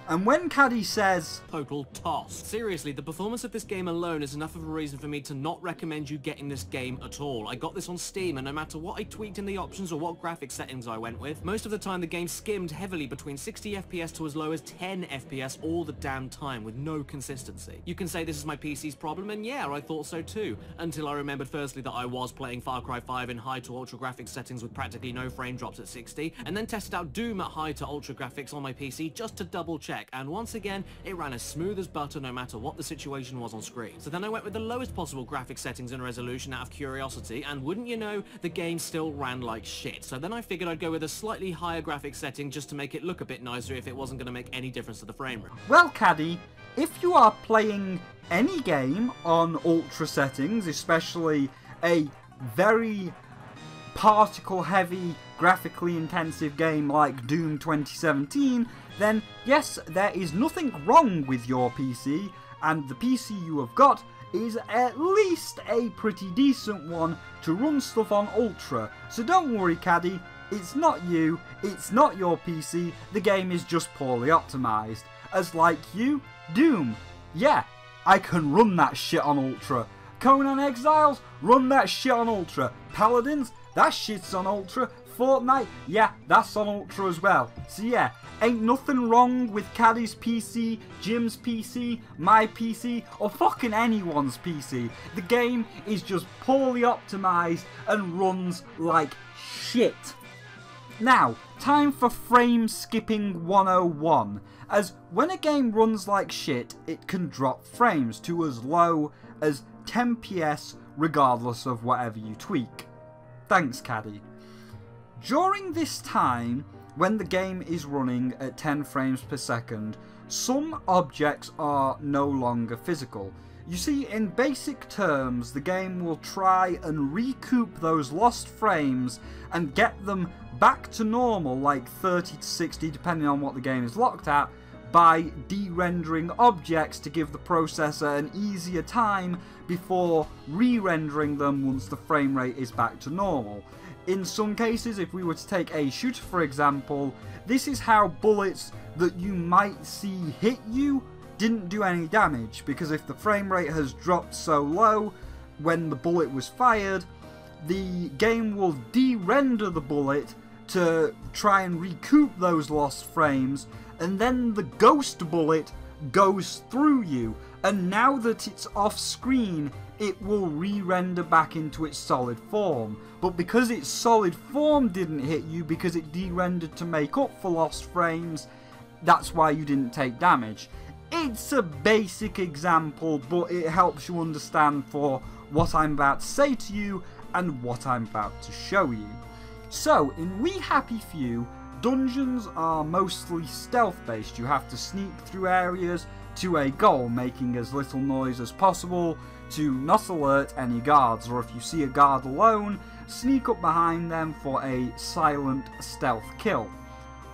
And when Caddy says, total toss. Seriously, the performance of this game alone is enough of a reason for me to not recommend you getting this game at all. I got this on Steam, and no matter what I tweaked in the options or what graphics settings I went with, most of the time the game skimmed heavily between 60 FPS to as low as 10 FPS all the damn time, with no consistency. You can say this is my PC's problem, and yeah, I thought so too, until I remembered firstly that I was playing Far Cry 5 in high to ultra graphics settings with practically no frame drops at 60, and then tested out Doom at high to ultra graphics on my PC just to double check. And once again, it ran as smooth as butter no matter what the situation was on screen. So then I went with the lowest possible graphic settings and resolution out of curiosity, and wouldn't you know, the game still ran like shit. So then I figured I'd go with a slightly higher graphic setting just to make it look a bit nicer if it wasn't going to make any difference to the frame rate. Well, Caddy, if you are playing any game on ultra settings, especially a very particle heavy graphically intensive game like Doom 2017, then yes, there is nothing wrong with your PC, and the PC you have got is at least a pretty decent one to run stuff on Ultra. So don't worry, Caddy, it's not you, it's not your PC, the game is just poorly optimised. As like you, Doom, yeah, I can run that shit on Ultra. Conan Exiles, run that shit on Ultra. Paladins, that shit's on Ultra. Fortnite, yeah, that's on Ultra as well. So yeah, ain't nothing wrong with Caddy's PC, Jim's PC, my PC, or fucking anyone's PC. The game is just poorly optimised and runs like shit. Now, time for frame skipping 101. As when a game runs like shit, it can drop frames to as low as 10 PS regardless of whatever you tweak. Thanks, Caddy. During this time, when the game is running at 10 frames per second, some objects are no longer physical. You see, in basic terms, the game will try and recoup those lost frames and get them back to normal, like 30 to 60, depending on what the game is locked at, by de-rendering objects to give the processor an easier time before re-rendering them once the frame rate is back to normal. In some cases, if we were to take a shooter for example, this is how bullets that you might see hit you didn't do any damage, because if the frame rate has dropped so low when the bullet was fired, the game will de-render the bullet to try and recoup those lost frames, and then the ghost bullet goes through you, and now that it's off screen, it will re-render back into its solid form. But because its solid form didn't hit you because it de-rendered to make up for lost frames, that's why you didn't take damage. It's a basic example, but it helps you understand for what I'm about to say to you and what I'm about to show you. So, in We Happy Few, dungeons are mostly stealth based. You have to sneak through areas to a goal, making as little noise as possible to not alert any guards, or if you see a guard alone, sneak up behind them for a silent stealth kill.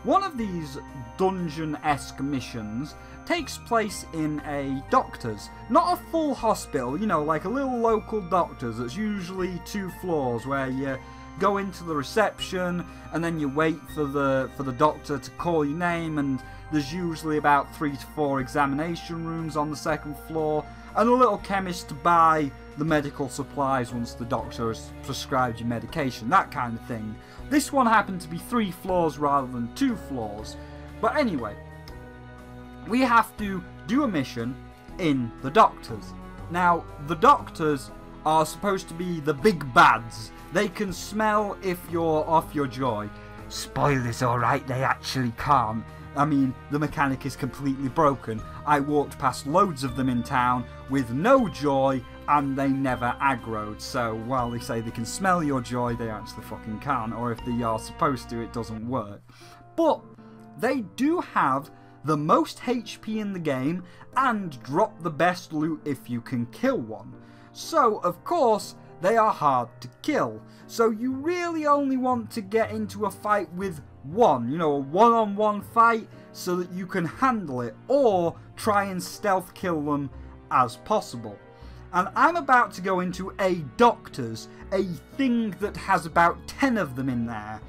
One of these dungeon-esque missions takes place in a doctor's. Not a full hospital, you know, like a little local doctor's that's usually 2 floors, where you go into the reception and then you wait for the doctor to call your name, and there's usually about 3 to 4 examination rooms on the 2nd floor, and a little chemist to buy the medical supplies once the doctor has prescribed you medication, that kind of thing. This one happened to be 3 floors rather than 2 floors. But anyway, we have to do a mission in the doctors. Now, the doctors are supposed to be the big bads. They can smell if you're off your joy. Spoilers, alright, they actually can't. I mean, the mechanic is completely broken. I walked past loads of them in town with no joy, and they never aggroed. So while they say they can smell your joy, they actually fucking can't. Or if they are supposed to, it doesn't work. But they do have the most HP in the game and drop the best loot if you can kill one. So, of course, they are hard to kill. So you really only want to get into a fight with one, you know, a one-on-one fight, so that you can handle it, or try and stealth kill them as possible. And I'm about to go into a doctor's, a thing that has about 10 of them in there.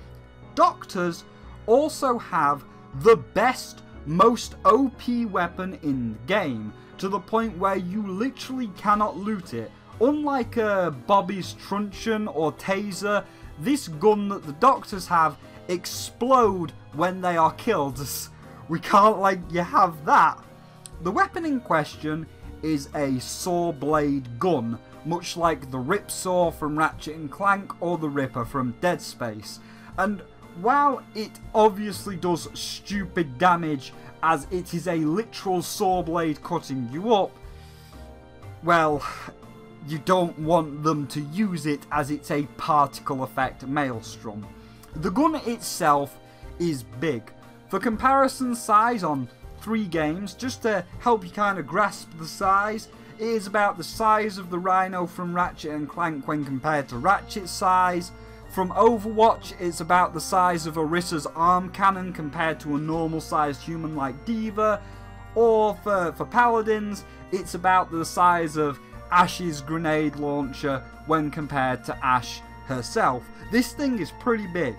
Doctors also have the best, most OP weapon in the game, to the point where you literally cannot loot it. Unlike Bobby's truncheon or taser, this gun that the doctors have explode when they are killed. We can't let you have that. The weapon in question is a saw blade gun, much like the Rip Saw from Ratchet & Clank or the Ripper from Dead Space. And while it obviously does stupid damage as it is a literal saw blade cutting you up, well, you don't want them to use it as it's a particle effect maelstrom. The gun itself is big. For comparison size on 3 games, just to help you kind of grasp the size, it is about the size of the Rhino from Ratchet & Clank when compared to Ratchet's size. From Overwatch, it's about the size of Orissa's arm cannon compared to a normal-sized human like D.Va. Or for Paladins, it's about the size of Ash's grenade launcher when compared to Ash herself. This thing is pretty big.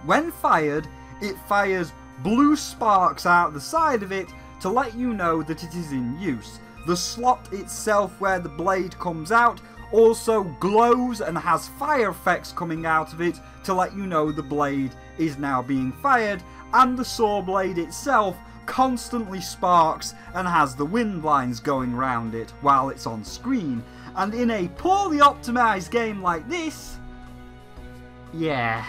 When fired, it fires blue sparks out the side of it to let you know that it is in use. The slot itself where the blade comes out also glows and has fire effects coming out of it to let you know the blade is now being fired, and the saw blade itself constantly sparks and has the wind lines going around it while it's on screen. And in a poorly optimized game like this, yeah,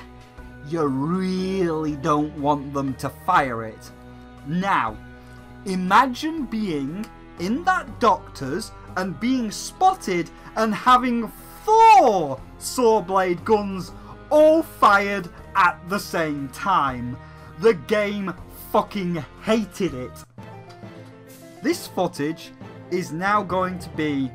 you really don't want them to fire it. Now, imagine being in that doctor's and being spotted and having 4 saw blade guns all fired at the same time. The game fucking hated it. This footage is now going to be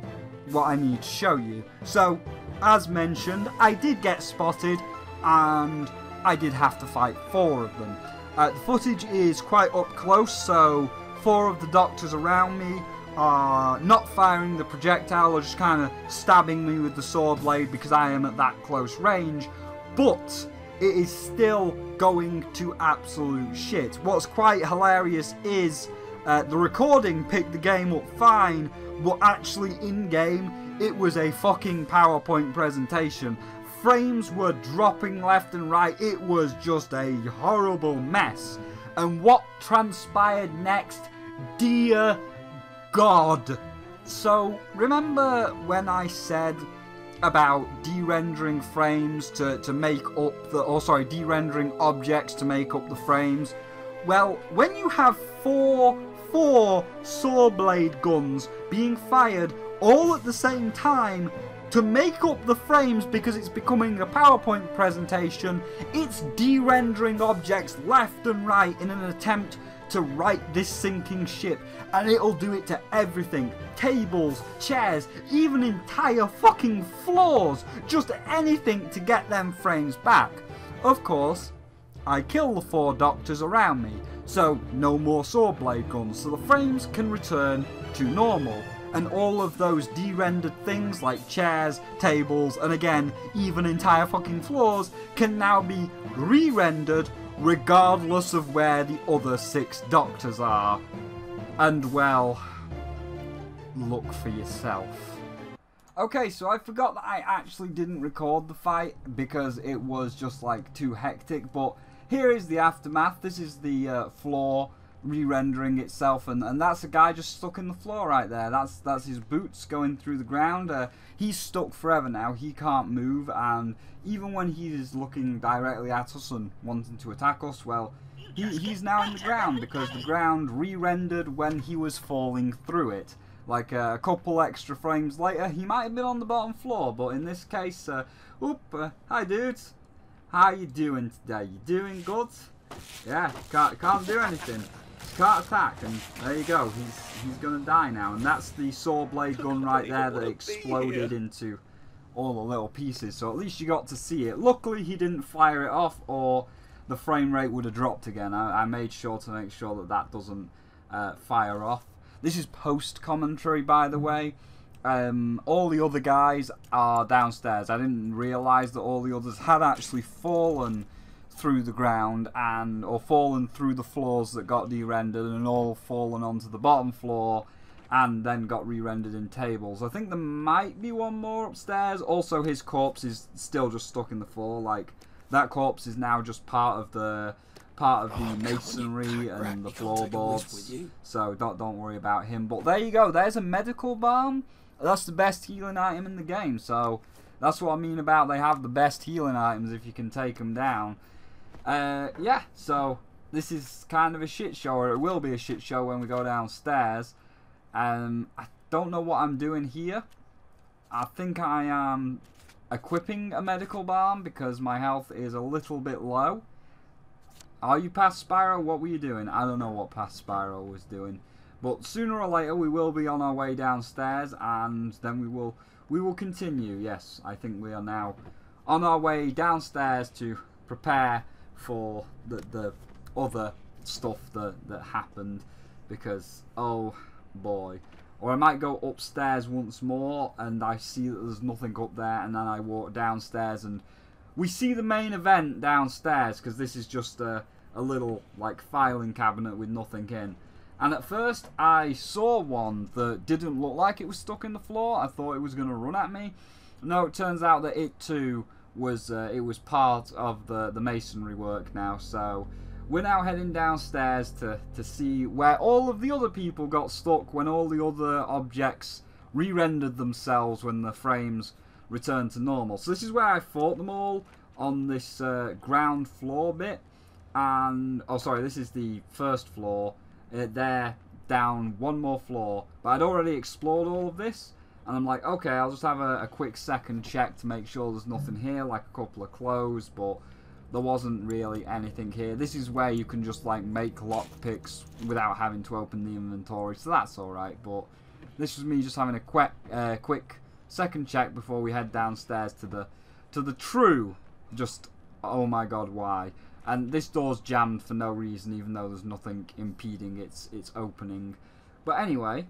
what I need to show you. So, as mentioned, I did get spotted and I did have to fight 4 of them. The footage is quite up close, so 4 of the doctors around me are not firing the projectile or just kind of stabbing me with the sword blade because I am at that close range, but it is still going to absolute shit. What's quite hilarious is the recording picked the game up fine, but actually in game it was a fucking PowerPoint presentation. Frames were dropping left and right. It was just a horrible mess. And what transpired next, dear God. So, remember when I said about de-rendering frames to make up the, or sorry, de-rendering objects to make up the frames? Well, when you have four saw blade guns being fired all at the same time to make up the frames because it's becoming a PowerPoint presentation, it's de-rendering objects left and right in an attempt to right this sinking ship, and it'll do it to everything. Tables, chairs, even entire fucking floors, just anything to get them frames back. Of course, I kill the 4 doctors around me, so no more saw blade guns, so the frames can return to normal. And all of those de-rendered things like chairs, tables, and again, even entire fucking floors can now be re-rendered regardless of where the other 6 doctors are. And well, look for yourself. Okay, so I forgot that I actually didn't record the fight because it was just like too hectic, but here is the aftermath. This is the floor re-rendering itself, and that's a guy just stuck in the floor right there. That's his boots going through the ground. He's stuck forever now. He can't move, and even when he's looking directly at us and wanting to attack us, well, he's now in the ground because the ground re-rendered when he was falling through it. Like a couple extra frames later, he might have been on the bottom floor, but in this case, hi dudes, how you doing today? You doing good? Yeah, can't do anything. Can't attack, and there you go. He's gonna die now, and that's the saw blade gun right there that exploded into all the little pieces. So at least you got to see it. Luckily, he didn't fire it off, or the frame rate would have dropped again. I made sure to make sure that doesn't fire off. This is post commentary, by the way. All the other guys are downstairs. I didn't realise that all the others had actually fallen through the ground or fallen through the floors that got de-rendered and all fallen onto the bottom floor and then got re-rendered in tables. I think there might be one more upstairs. Also, his corpse is still just stuck in the floor. Like, that corpse is now just part of the masonry and the floorboards. So don't worry about him. But there you go. There's a medical balm. That's the best healing item in the game. So that's what I mean about they have the best healing items if you can take them down. Yeah, so this is kind of a shit show, or it will be a shit show when we go downstairs. I don't know what I'm doing here. I think I am equipping a medical balm because my health is a little bit low. Are you past Spyro? What were you doing? I don't know what past Spyro was doing. But sooner or later we will be on our way downstairs, and then we will continue. Yes, I think we are now on our way downstairs to prepare for the other stuff that happened, because oh boy. Or I might go upstairs once more and I see that there's nothing up there, and then I walk downstairs and we see the main event downstairs, because this is just a little like filing cabinet with nothing in. And at first I saw one that didn't look like it was stuck in the floor. I thought it was going to run at me. No, it turns out that it too was it was part of the masonry work now. So we're now heading downstairs to see where all of the other people got stuck when all the other objects re-rendered themselves when the frames returned to normal. So this is where I fought them all, on this ground floor bit. And oh sorry, this is the first floor. They're down one more floor, but I'd already explored all of this, and I'm like, okay, I'll just have a quick second check to make sure there's nothing here, like a couple of clothes, but there wasn't really anything here. This is where you can just like make lockpicks without having to open the inventory, so that's alright. But this was me just having a quick second check before we head downstairs to the true, just oh my god, why. And this door's jammed for no reason, even though there's nothing impeding its opening. But anyway,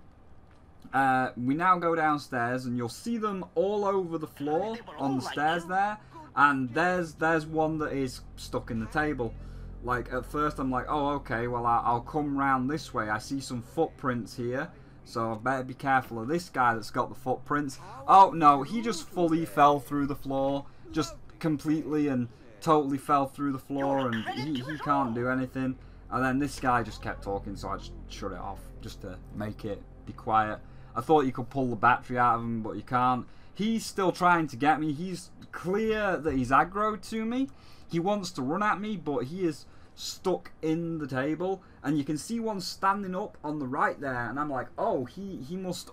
we now go downstairs, and you'll see them all over the floor on the stairs there. And there's one that is stuck in the table. Like, at first I'm like, oh, okay, well, I'll come round this way. I see some footprints here, so I better be careful of this guy that's got the footprints. Oh, no, he just fully fell through the floor, just completely and totally fell through the floor, and he can't do anything. And then this guy just kept talking, so I just shut it off just to make it be quiet. I thought you could pull the battery out of him, but you can't. He's still trying to get me. He's clear that he's aggroed to me. He wants to run at me, but he is stuck in the table. And you can see one standing up on the right there, and I'm like, oh, he must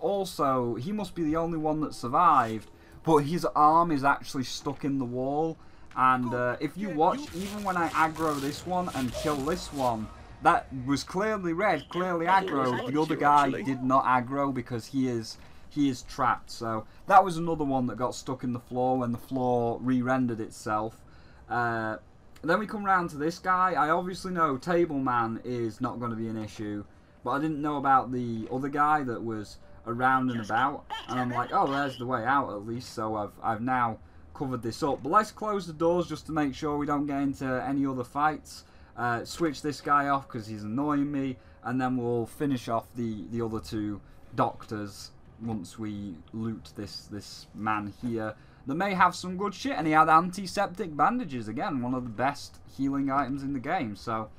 be the only one that survived, but his arm is actually stuck in the wall. And if you watch, even when I aggro this one and kill this one, that was clearly red, clearly aggro. The other guy did not aggro because he is trapped. So that was another one that got stuck in the floor when the floor re-rendered itself. Then we come round to this guy. I obviously know Table Man is not going to be an issue, but I didn't know about the other guy that was around and about. And I'm like, oh, there's the way out at least. So I've now covered this up. But let's close the doors just to make sure we don't get into any other fights. Switch this guy off because he's annoying me, and then we'll finish off the other two doctors once we loot this man here that may have some good shit. And he had antiseptic bandages, again, one of the best healing items in the game, so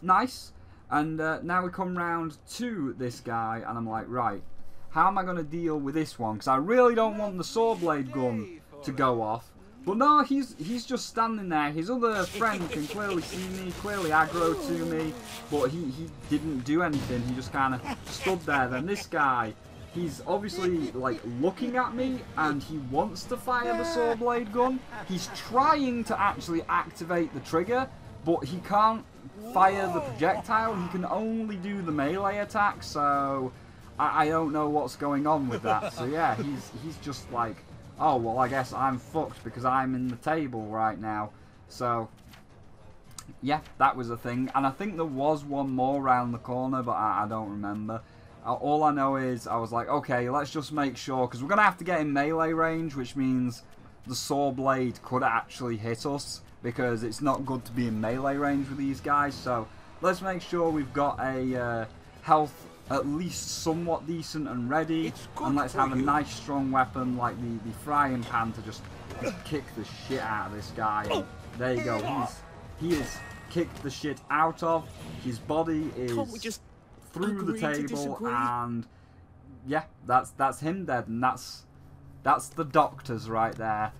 nice. And now we come round to this guy, and I'm like, right, how am I going to deal with this one? Because I really don't want the saw blade gun to go off. But no, he's just standing there. His other friend can clearly see me, clearly aggro to me, but he didn't do anything. He just kind of stood there. Then this guy, he's obviously like looking at me, and he wants to fire the saw blade gun. He's trying to actually activate the trigger, but he can't fire the projectile. He can only do the melee attack, so I don't know what's going on with that. So yeah, he's just like, oh, well, I guess I'm fucked because I'm in the table right now. So, yeah, that was a thing. And I think there was one more around the corner, but I don't remember. All I know is I was like, okay, let's just make sure, because we're going to have to get in melee range, which means the saw blade could actually hit us, because it's not good to be in melee range with these guys. So, let's make sure we've got a health at least somewhat decent and ready, and let's have a nice strong weapon like the frying pan to just kick the shit out of this guy. And there you go, he is kicked the shit out of. His body is through the table, and yeah, that's him dead, and that's the doctors right there.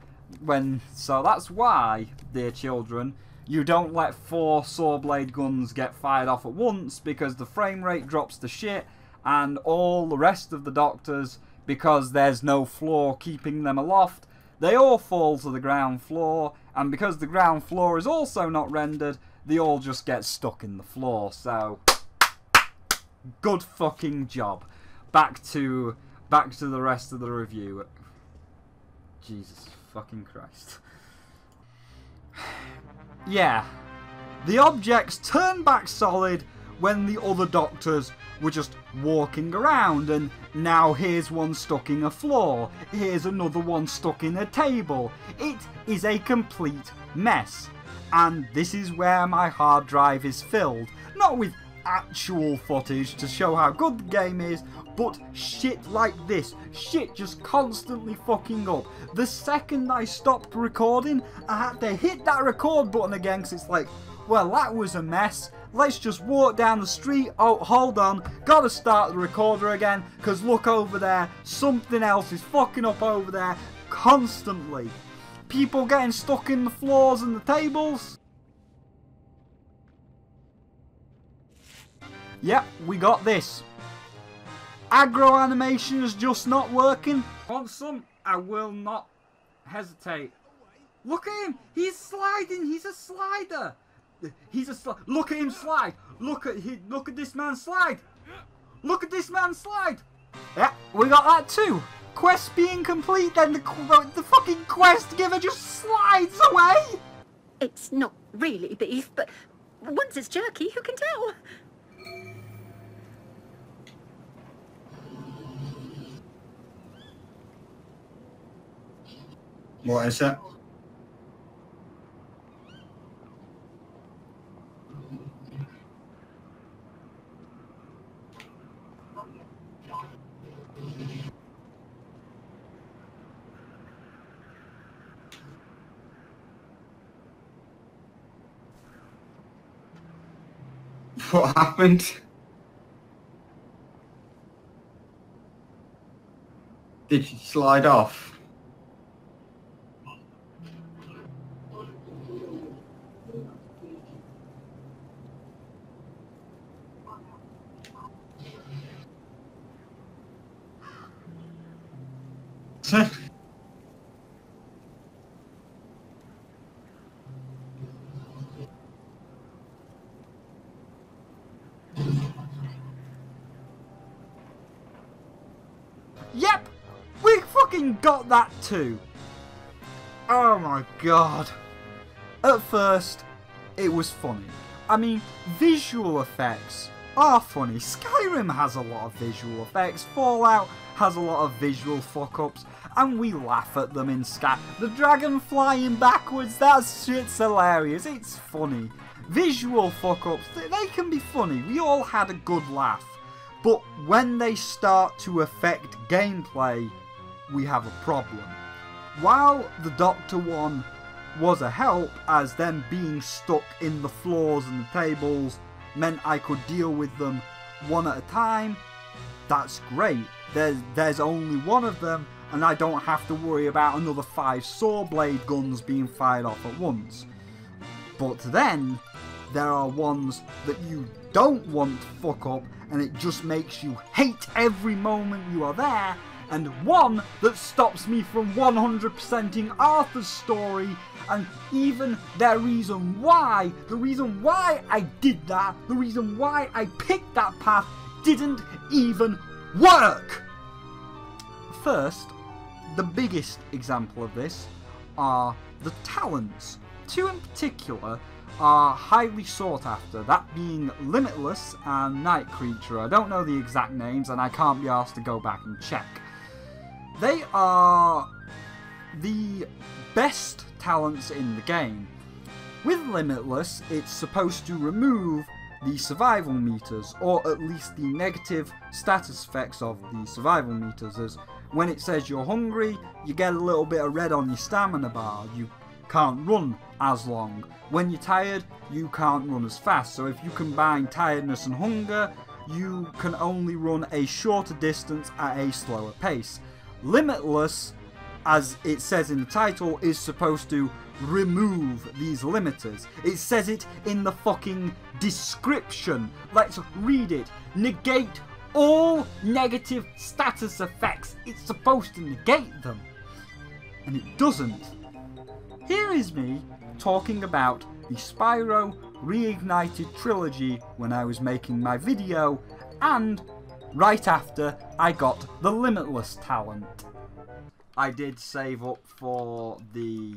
So that's why, dear children, you don't let 4 saw blade guns get fired off at once, because the frame rate drops to shit, and all the rest of the doctors, because there's no floor keeping them aloft, they all fall to the ground floor, and because the ground floor is also not rendered, they all just get stuck in the floor. So good fucking job. Back to the rest of the review. Jesus fucking Christ. Yeah. The objects turn back solid when the other doctors were just walking around, and now here's one stuck in a floor, here's another one stuck in a table. It is a complete mess. And this is where my hard drive is filled. Not with actual footage to show how good the game is, but shit like this. Shit just constantly fucking up. The second I stopped recording, I had to hit that record button again, because it's like, well, that was a mess. Let's just walk down the street. Oh, hold on. Gotta start the recorder again, because look over there. Something else is fucking up over there constantly. People getting stuck in the floors and the tables. Yep, we got this. Aggro animation is just not working. Want some? I will not hesitate. Look at him. He's sliding. He's a slider. Look at him slide. Look at this man slide. Look at this man slide. Yeah, we got that too. Quest being complete, then the fucking quest giver just slides away. It's not really beef, but once it's jerky, who can tell? What is it? What happened? Did you slide off? Yep, we fucking got that too. Oh my god. At first, it was funny. I mean, visual effects are funny. Skyrim has a lot of visual effects. Fallout has a lot of visual fuck-ups. And we laugh at them in Sky. The dragon flying backwards, that shit's hilarious. It's funny. Visual fuck-ups, they can be funny. We all had a good laugh. But when they start to affect gameplay, we have a problem. While the Doctor one was a help, as them being stuck in the floors and the tables meant I could deal with them one at a time, that's great. There's only one of them, and I don't have to worry about another 5 saw blade guns being fired off at once. But then, there are ones that you don't want to fuck up, and it just makes you hate every moment you are there, and one that stops me from 100%ing Arthur's story, and even the reason why I did that, the reason why I picked that path, didn't even work! First, the biggest example of this are the talents. 2 in particular are highly sought after, that being Limitless and Night Creature. I don't know the exact names and I can't be asked to go back and check. They are the best talents in the game. With Limitless, it's supposed to remove the survival meters, or at least the negative status effects of the survival meters, as when it says you're hungry, you get a little bit of red on your stamina bar, you can't run as long. When you're tired, you can't run as fast, so if you combine tiredness and hunger, you can only run a shorter distance at a slower pace. Limitless, as it says in the title, is supposed to remove these limiters. It says it in the fucking description. Let's read it. Negate all negative status effects. It's supposed to negate them. And it doesn't. Here is me talking about the Spyro Reignited trilogy when I was making my video, and right after I got the Limitless talent. I did save up for the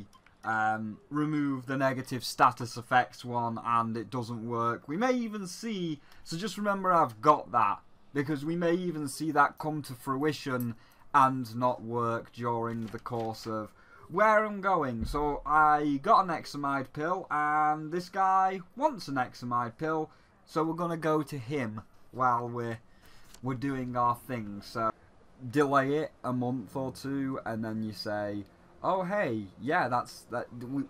remove the negative status effects one, and it doesn't work. We may even see, so just remember I've got that, because we may even see that come to fruition and not work during the course of where I'm going. So I got an Examide pill, and this guy wants an Examide pill, so we're going to go to him while we're doing our thing. So delay it a month or two, and then you say, oh hey, yeah,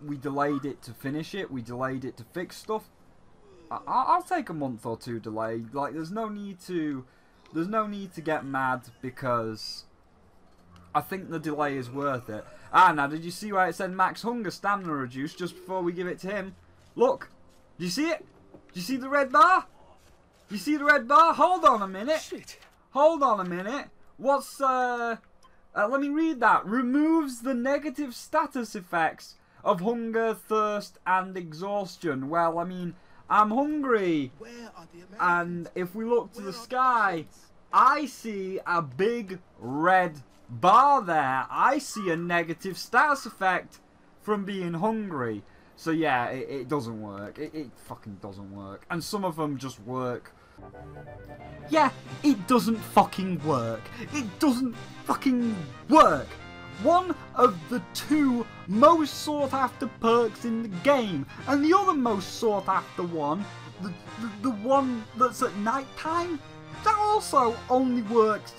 we delayed it to finish it, we delayed it to fix stuff. I'll take a month or two delay. Like, there's no need to get mad, because I think the delay is worth it. Ah, now did you see where it said max hunger stamina reduced just before we give it to him? Look, do you see it? Do you see the red bar? Do you see the red bar? Hold on a minute. Shit. Hold on a minute. What's let me read that. Removes the negative status effects of hunger, thirst, and exhaustion. Well, I mean, I'm hungry, and if we look to the sky, I see a big red bar there. I see a negative status effect from being hungry. So yeah, it doesn't work. It fucking doesn't work. And some of them just work. Yeah, it doesn't fucking work. It doesn't fucking work. One of the two most sought after perks in the game, and the other most sought after one, the one that's at night time, that also only works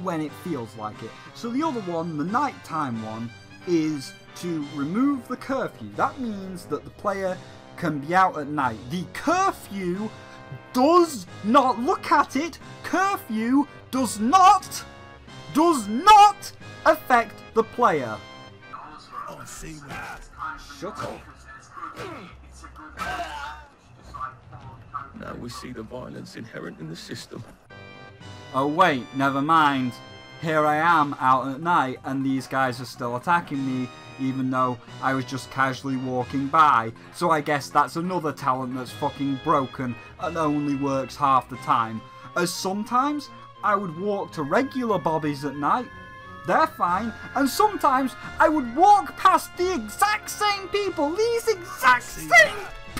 when it feels like it. So the other one, the nighttime one, is to remove the curfew. That means that the player can be out at night. The curfew does not, look at it, curfew does not affect the player. Oh, see that. Shut up. Now we see the violence inherent in the system. Oh wait, never mind. Here I am out at night, and these guys are still attacking me, even though I was just casually walking by. So I guess that's another talent that's fucking broken and only works half the time. As sometimes I would walk to regular bobbies at night. They're fine. And sometimes I would walk past the exact same people, these exact same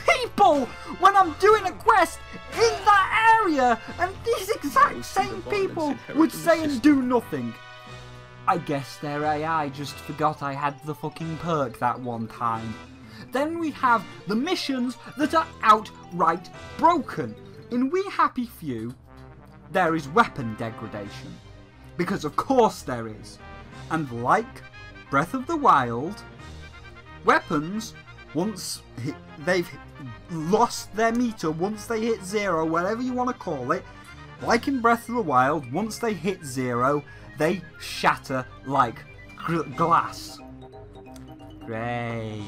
people, when I'm doing a quest in that area, and these exact same people would say and do nothing. I guess their AI just forgot I had the fucking perk that one time. Then we have the missions that are outright broken. In We Happy Few, there is weapon degradation. Because of course there is. And like Breath of the Wild, weapons, once they've lost their meter, once they hit zero, whatever you want to call it, like in Breath of the Wild, once they hit zero, they shatter like glass. Great.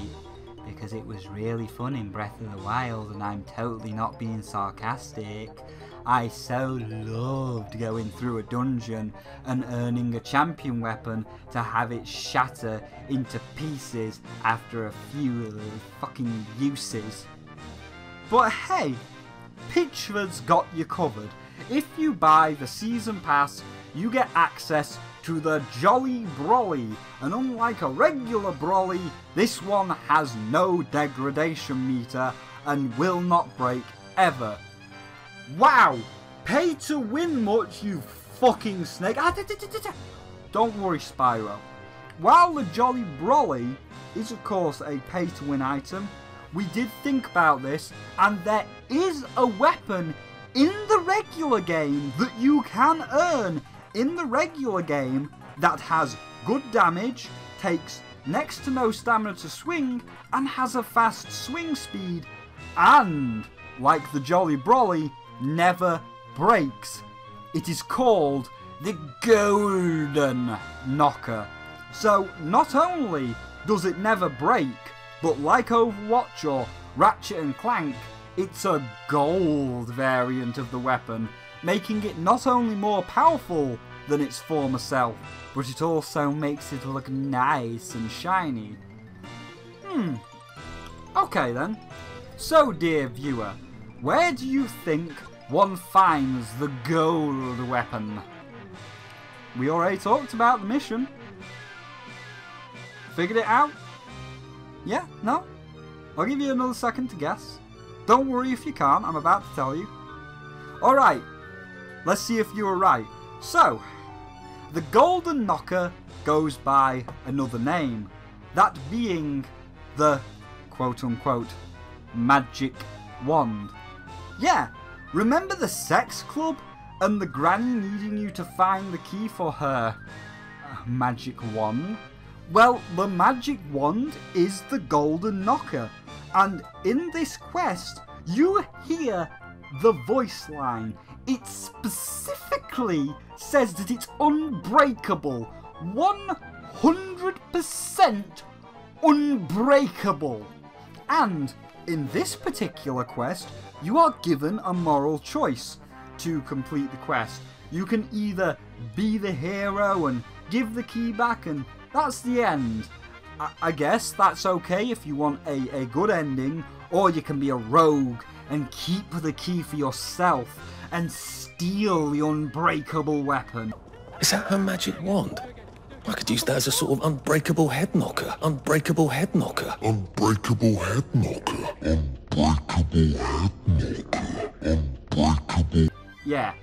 Because it was really fun in Breath of the Wild, and I'm totally not being sarcastic. I so loved going through a dungeon and earning a champion weapon to have it shatter into pieces after a few fucking uses. But hey, Pitchford's got you covered. If you buy the season pass, you get access to the Jolly Brolly, and unlike a regular Brolly, this one has no degradation meter and will not break ever. Wow! Pay to win much, you fucking snake. Don't worry, Spyro. While the Jolly Brolly is of course a pay to win item, we did think about this, and there is a weapon in the regular game that you can earn in the regular game that has good damage, takes next to no stamina to swing, and has a fast swing speed, and, like the Jolly Brolly, never breaks. It is called the Golden Knocker. So not only does it never break, but like Overwatch or Ratchet and Clank, it's a gold variant of the weapon, making it not only more powerful than its former self, but it also makes it look nice and shiny. Okay then. So dear viewer, where do you think one finds the gold weapon? We already talked about the mission. Figured it out? Yeah? No? I'll give you another second to guess. Don't worry if you can't, I'm about to tell you. Alright, let's see if you were right. So, the Golden Knocker goes by another name. That being the quote-unquote magic wand. Yeah, remember the sex club and the granny needing you to find the key for her magic wand? Well, the magic wand is the Golden Knocker, and in this quest you hear the voice line. It specifically says that it's unbreakable. 100% unbreakable. And in this particular quest, you are given a moral choice to complete the quest. You can either be the hero and give the key back, and that's the end. I guess that's okay if you want a good ending, or you can be a rogue and keep the key for yourself and steal the unbreakable weapon. Is that her magic wand? I could use that as a sort of unbreakable head knocker. Unbreakable head knocker. Unbreakable head knocker. Unbreakable head knocker. Unbreakable. Yeah,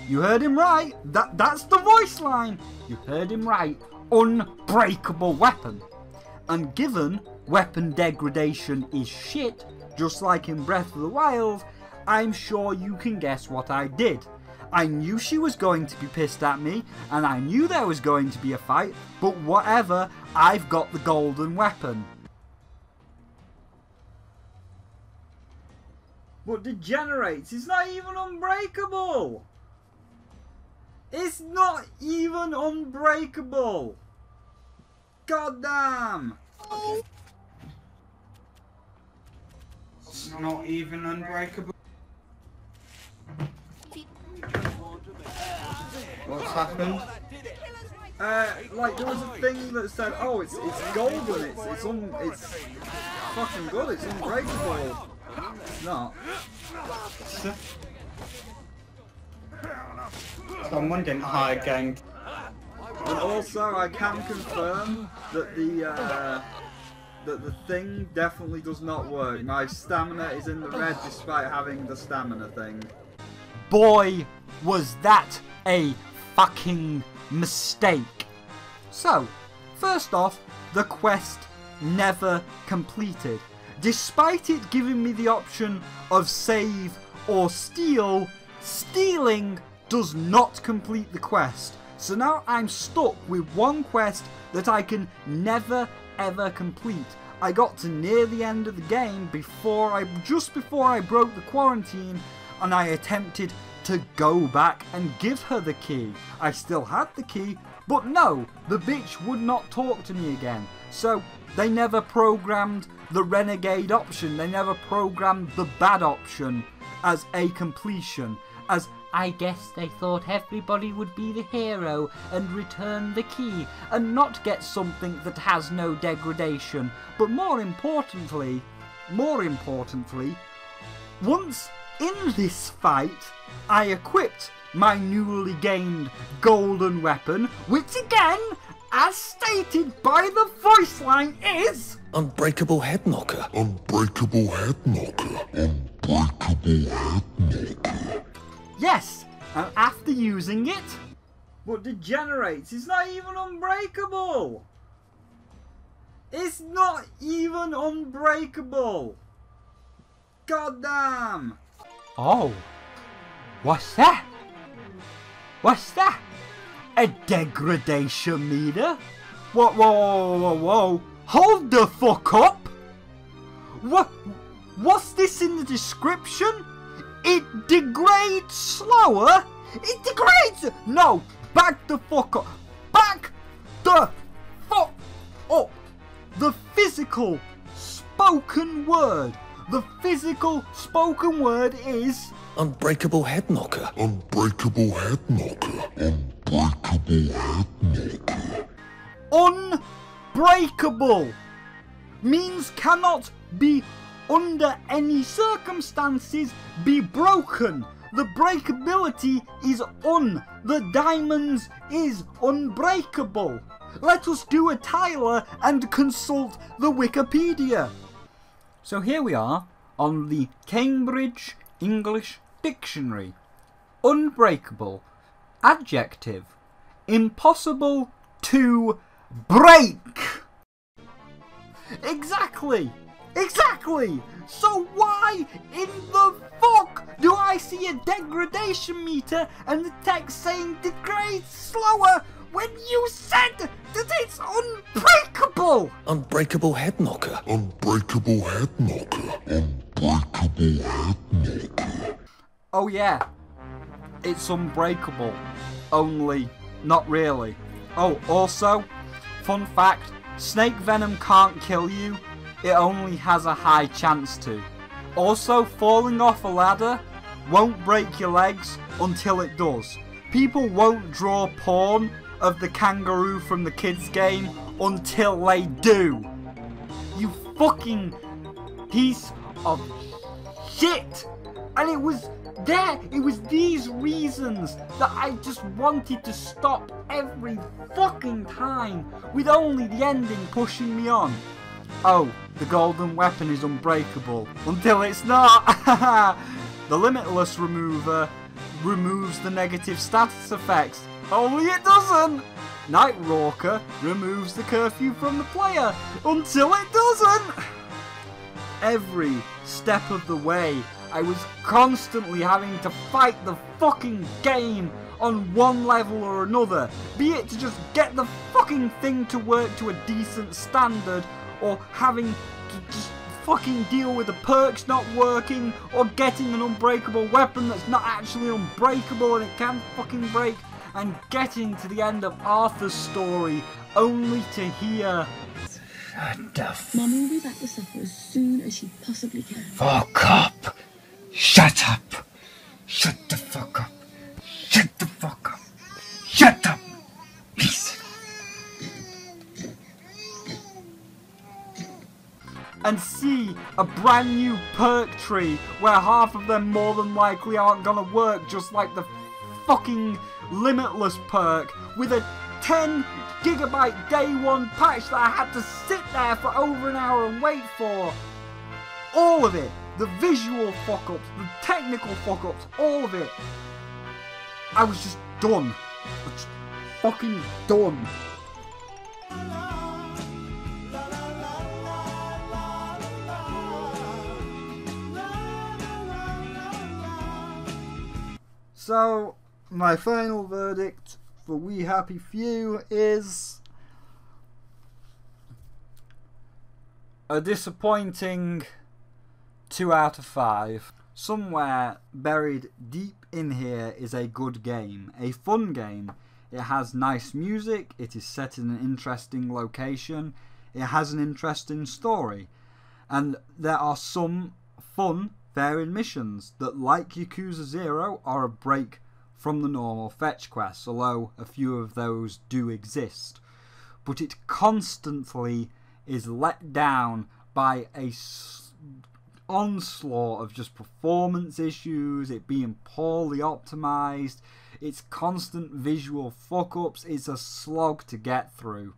you heard him right. That's the voice line. You heard him right. Unbreakable weapon. And given weapon degradation is shit, just like in Breath of the Wild, I'm sure you can guess what I did. I knew she was going to be pissed at me, and I knew there was going to be a fight, but whatever, I've got the golden weapon. But degenerates, it's not even unbreakable! It's not even unbreakable! God damn! It's not even unbreakable. What's happened? Like there was a thing that said, oh, it's golden, it's fucking good, it's unbreakable. It's not. Someone didn't hire Gaeing. And also, I can confirm that the thing definitely does not work. My stamina is in the red despite having the stamina thing. Boy, was that a fucking mistake. So, first off, the quest never completed. Despite it giving me the option of save or steal, stealing does not complete the quest. So now I'm stuck with one quest that I can never ever complete. I got to near the end of the game just before I broke the quarantine, and I attempted to go back and give her the key. I still had the key, but no, the bitch would not talk to me again. So they never programmed the renegade option, they never programmed the bad option as a completion, as I guess they thought everybody would be the hero and return the key and not get something that has no degradation. But more importantly, once in this fight, I equipped my newly gained golden weapon, which again, as stated by the voice line, is... Unbreakable head knocker. Unbreakable head knocker. Unbreakable head knocker. Yes, and after using it... But degenerates, it's not even unbreakable! It's not even unbreakable! God damn! Oh, what's that? What's that? A degradation meter? Whoa, whoa, whoa, whoa, whoa. Hold the fuck up! What's this in the description? It degrades slower? It degrades! No! Back the fuck up! Back the fuck up! The physical spoken word. The physical spoken word is... Unbreakable head knocker. Unbreakable head knocker. Unbreakable head knocker. Unbreakable means cannot be under any circumstances be broken. The breakability is the diamonds is unbreakable. Let us do a Tyler and consult the Wikipedia. So here we are on the Cambridge English Dictionary. Unbreakable. Adjective. Impossible to break. Exactly. Exactly. So why in the fuck do I see a degradation meter and the text saying degrades slower when you said that it's unbreakable? Unbreakable head knocker. Unbreakable head knocker. Unbreakable head knocker. Oh yeah, it's unbreakable. Only not really. Oh, also, fun fact, snake venom can't kill you. It only has a high chance to. Also, falling off a ladder won't break your legs until it does. People won't draw porn of the kangaroo from the kids game until they do. You fucking piece of shit. And it was these reasons that I just wanted to stop every fucking time, with only the ending pushing me on. Oh, the golden weapon is unbreakable until it's not. The limitless remover removes the negative status effects. Only it doesn't. Night Walker removes the curfew from the player until it doesn't. Every step of the way, I was constantly having to fight the fucking game on one level or another, be it to just get the fucking thing to work to a decent standard, or having to just fucking deal with the perks not working, or getting an unbreakable weapon that's not actually unbreakable and it can fucking break, and getting to the end of Arthur's story only to hear, Shut the Mummy will be back to supper as soon as she possibly can. Fuck up! Shut up! Shut the fuck up! Shut the fuck up! Shut up! Please. and see a brand new perk tree where half of them more than likely aren't gonna work, just like the fucking Limitless perk with a 10 gigabyte day one patch that I had to sit there for over an hour and wait for. All of it. The visual fuck-ups, the technical fuck-ups, all of it. I was just done. I was just fucking done. So, my final verdict for We Happy Few is a disappointing 2 out of 5. Somewhere buried deep in here is a good game, a fun game. It has nice music, it is set in an interesting location, it has an interesting story, and there are some fun, varied missions that, like Yakuza 0, are a break from the normal fetch quests, although a few of those do exist. But it constantly is let down by a onslaught of just performance issues, it being poorly optimized, its constant visual fuck-ups. It's a slog to get through.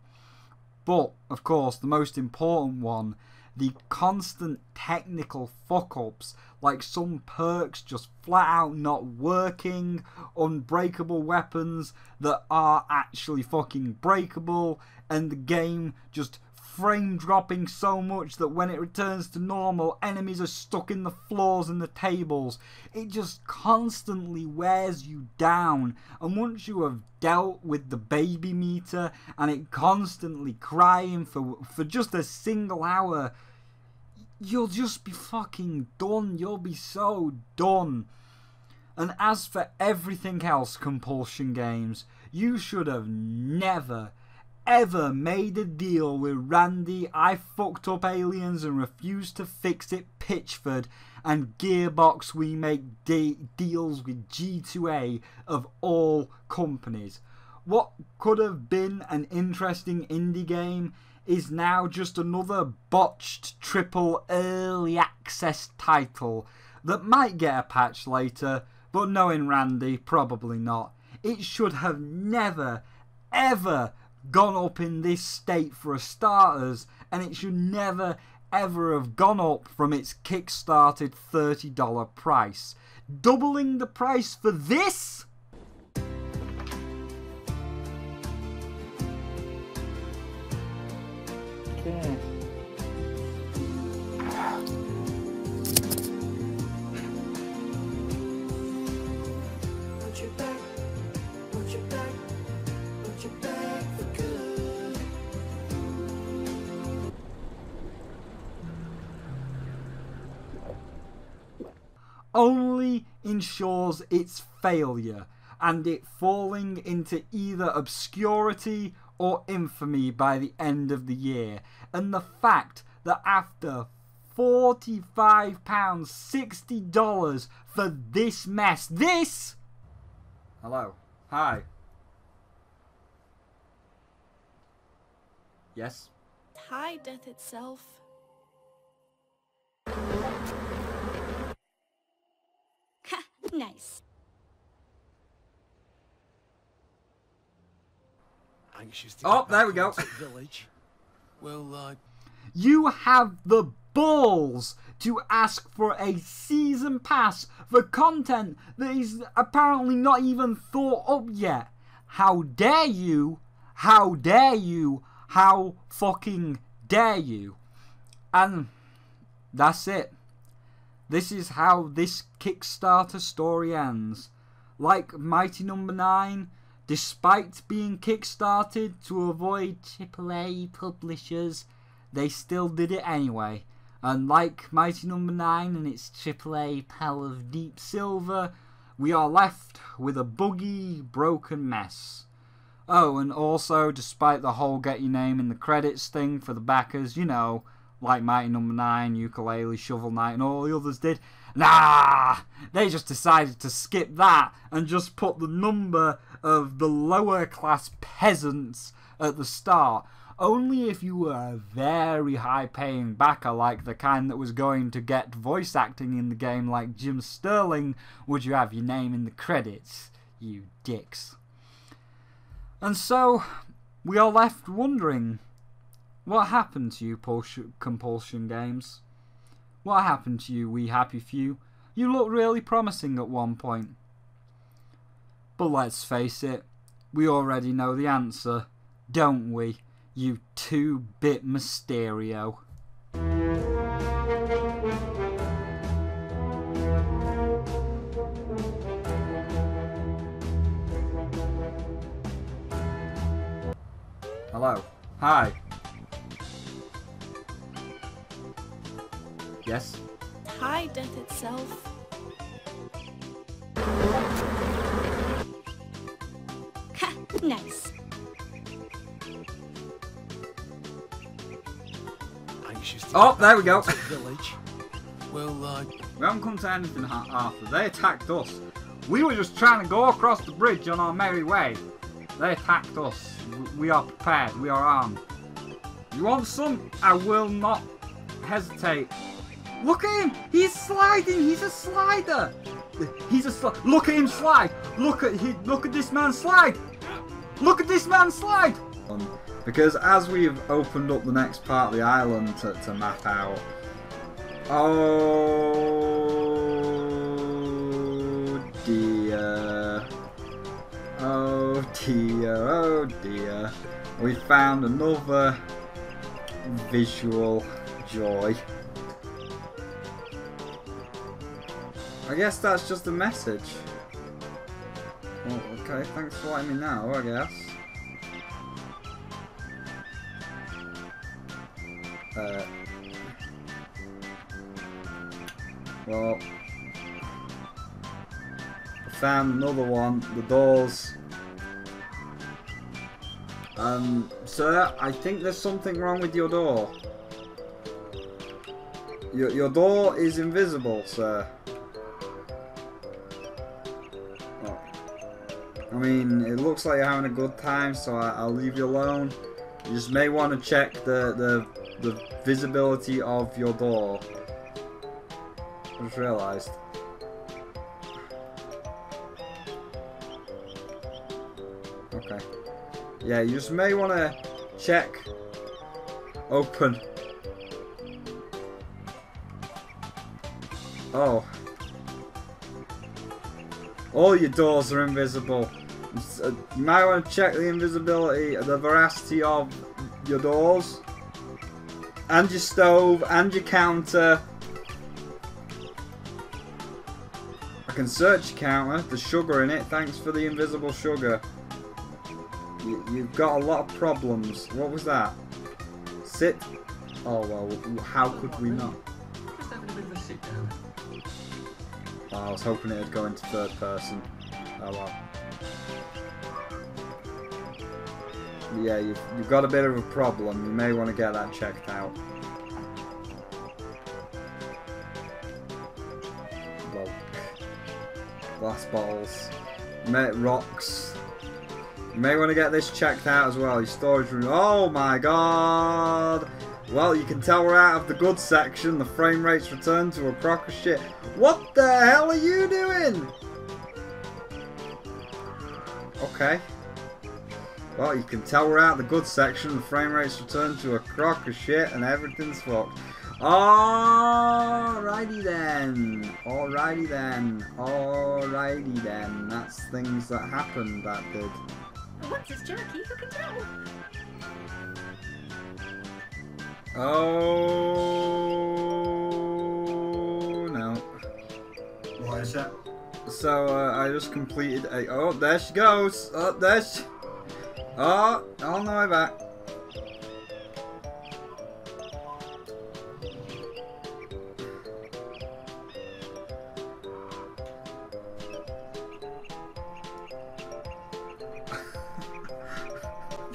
But, of course, the most important one, the constant technical fuck-ups, like some perks just flat out not working, unbreakable weapons that are actually fucking breakable, and the game just frame dropping so much that when it returns to normal, enemies are stuck in the floors and the tables. It just constantly wears you down, and once you have dealt with the baby meter and it constantly crying for just a single hour, you'll just be fucking done. You'll be so done. And as for everything else Compulsion games, you should have never ever made a deal with Randy I fucked up aliens and refused to fix it Pitchford and Gearbox we make deals with G2A of all companies. What could have been an interesting indie game is now just another botched triple early access title that might get a patch later, but knowing Randy, probably not. It should have never, ever gone up in this state for starters, and it should never, ever have gone up from its kickstarted $30 price. Doubling the price for this? Okay. Only ensures its failure and it falling into either obscurity or infamy by the end of the year. And the fact that after £45, $60 for this mess, this... Hello. Hi. Yes? Hi, death itself. Nice. Oh, there we go. Well, You have the balls to ask for a season pass for content that is apparently not even thought up yet. How dare you? How dare you? How fucking dare you? And that's it. This is how this Kickstarter story ends. Like Mighty No. 9, despite being kickstarted to avoid AAA publishers, they still did it anyway. And like Mighty No. 9 and its AAA pal of Deep Silver, we are left with a buggy, broken mess. Oh, and also, despite the whole get your name in the credits thing for the backers, you know, like Mighty No. 9, Ukulele, Shovel Knight and all the others did, nah! They just decided to skip that and just put the number of the lower class peasants at the start. Only if you were a very high paying backer, like the kind that was going to get voice acting in the game like Jim Sterling, would you have your name in the credits, you dicks. And so, we are left wondering, what happened to you, Compulsion Games? What happened to you, we happy few? You looked really promising at one point. But let's face it, we already know the answer, don't we? You 2-bit Mysterio. Hello. Hi. Yes? Hi, death itself. Nice. Oh, there we go. Well, we haven't come to anything, Arthur. They attacked us. We were just trying to go across the bridge on our merry way. They attacked us. We are prepared. We are armed. You want some? I will not hesitate. Look at him! He's sliding! He's a slider! He's a look at him slide! Look at this man slide! Look at this man slide! Because as we've opened up the next part of the island to map out, oh dear, oh dear, oh dear, we found another visual joy. I guess that's just a message. Well, okay, thanks for letting me know, I guess. Well, I found another one, the doors. Sir, I think there's something wrong with your door. Your door is invisible, sir. Oh. I mean, it looks like you're having a good time, so I'll leave you alone. You just may want to check the visibility of your door. I just realised. Okay. Yeah, you just may want to check. Open. Oh. All your doors are invisible. So you might want to check the invisibility, the veracity of your doors. And your stove, and your counter. I can search your counter. There's sugar in it. Thanks for the invisible sugar. You've got a lot of problems. What was that? Sit. Oh, well, how could we not? Just having a bit of a sit down. Oh, I was hoping it'd go into third person. Oh, well. Yeah, you've got a bit of a problem. You may want to get that checked out. Well, glass bottles, rocks. You may want to get this checked out as well. Your storage room. Oh my god! Well, you can tell we're out of the good section. The frame rate's returned to a crock of shit. What the hell are you doing? Okay. Well, you can tell we're out of the good section. The frame rate's returned to a crock of shit and everything's fucked. Alrighty then. Alrighty then. Alrighty then. That's things that happened that did. Once it's jerky, who can tell? Oh no. What is that? So I just completed a. Oh, there she goes. Oh, there she. Oh, on the way back.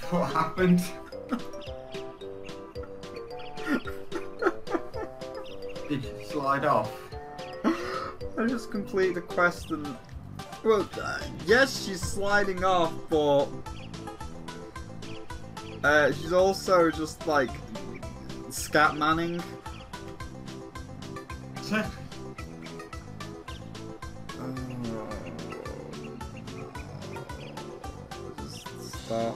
What happened? Did you slide off? I just completed the quest and... Well, yes, she's sliding off, but... she's also just, like, Scatmanning.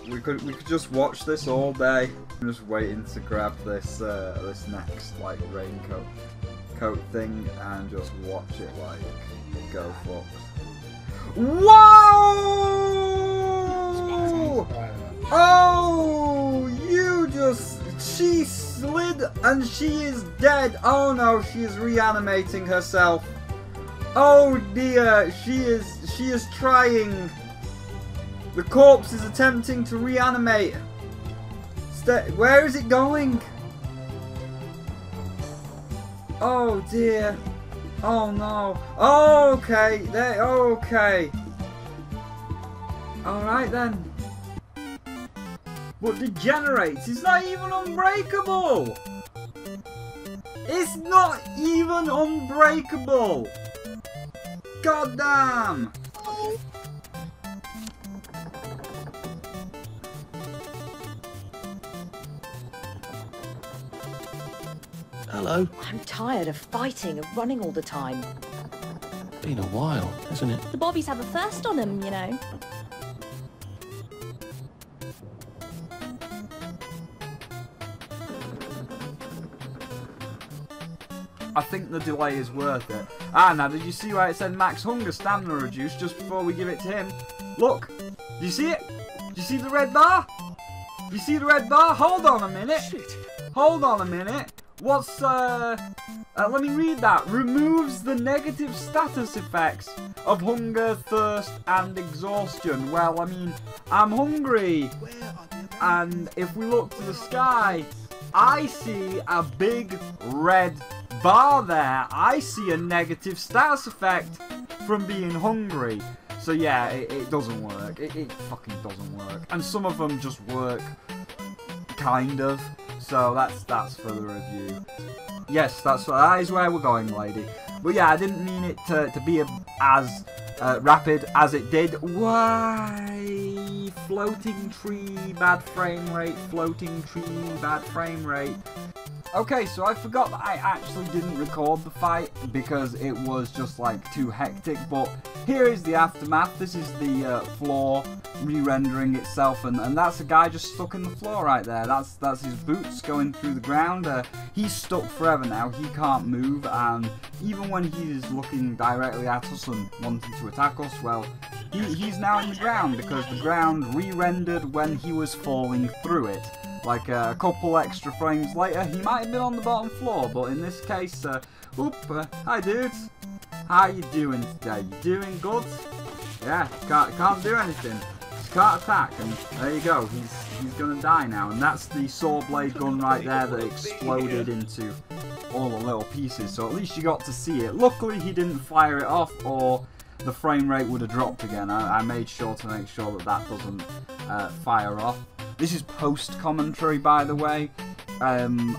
We could just watch this all day. I'm just waiting to grab this this next like raincoat thing and just watch it like go fucked. Whoa! Oh, you just she slid and she is dead. Oh no, she is reanimating herself. Oh dear, she is trying. The corpse is attempting to reanimate. Where is it going? Oh dear. Oh no. Oh, okay. There. Okay. All right then. But degenerates. It's not even unbreakable. It's not even unbreakable. God damn. Hello. I'm tired of fighting and running all the time. Been a while, hasn't it? The Bobbies have a thirst on them, you know. I think the delay is worth it. Ah, now did you see where it said max hunger stamina reduced just before we give it to him? Look, do you see it? Do you see the red bar? You see the red bar? Hold on a minute. Shit. Hold on a minute. What's, let me read that. Removes the negative status effects of hunger, thirst, and exhaustion. Well, I mean, I'm hungry. And if we look to the sky, I see a big red bar there. I see a negative status effect from being hungry. So yeah, it doesn't work. It fucking doesn't work. And some of them just work, kind of. So that's for the review. Yes, that is where we're going, lady. But yeah, I didn't mean it to be as rapid as it did. Why? Floating tree, bad frame rate. Floating tree, bad frame rate. Okay, so I forgot that I actually didn't record the fight because it was just like too hectic, but here is the aftermath. This is the floor re-rendering itself, and that's a guy just stuck in the floor right there. That's his boots going through the ground. He's stuck forever now. He can't move, and even when he's looking directly at us and wanting to attack us, well, he's now in the ground because the ground re-rendered when he was falling through it. Like a couple extra frames later, he might have been on the bottom floor, but in this case, hi dudes, how you doing today? You doing good? Yeah, can't do anything, just can't attack, and there you go, he's gonna die now, and that's the saw blade gun right there that exploded into all the little pieces, so at least you got to see it. Luckily he didn't fire it off, or the frame rate would have dropped again. I made sure to make sure that doesn't fire off. This is post-commentary, by the way.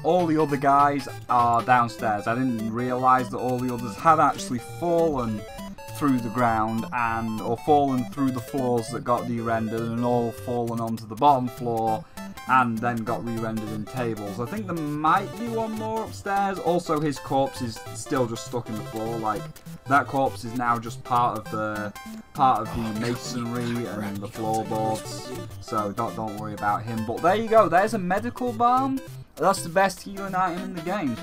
All the other guys are downstairs. I didn't realise that all the others had actually fallen through the ground or fallen through the floors that got de-rendered and all fallen onto the bottom floor and then got re-rendered in tables. I think there might be one more upstairs. Also, his corpse is still just stuck in the floor. Like, that corpse is now just part of the masonry and the floorboards. So don't worry about him. But there you go. There's a medical balm. That's the best healing item in the game.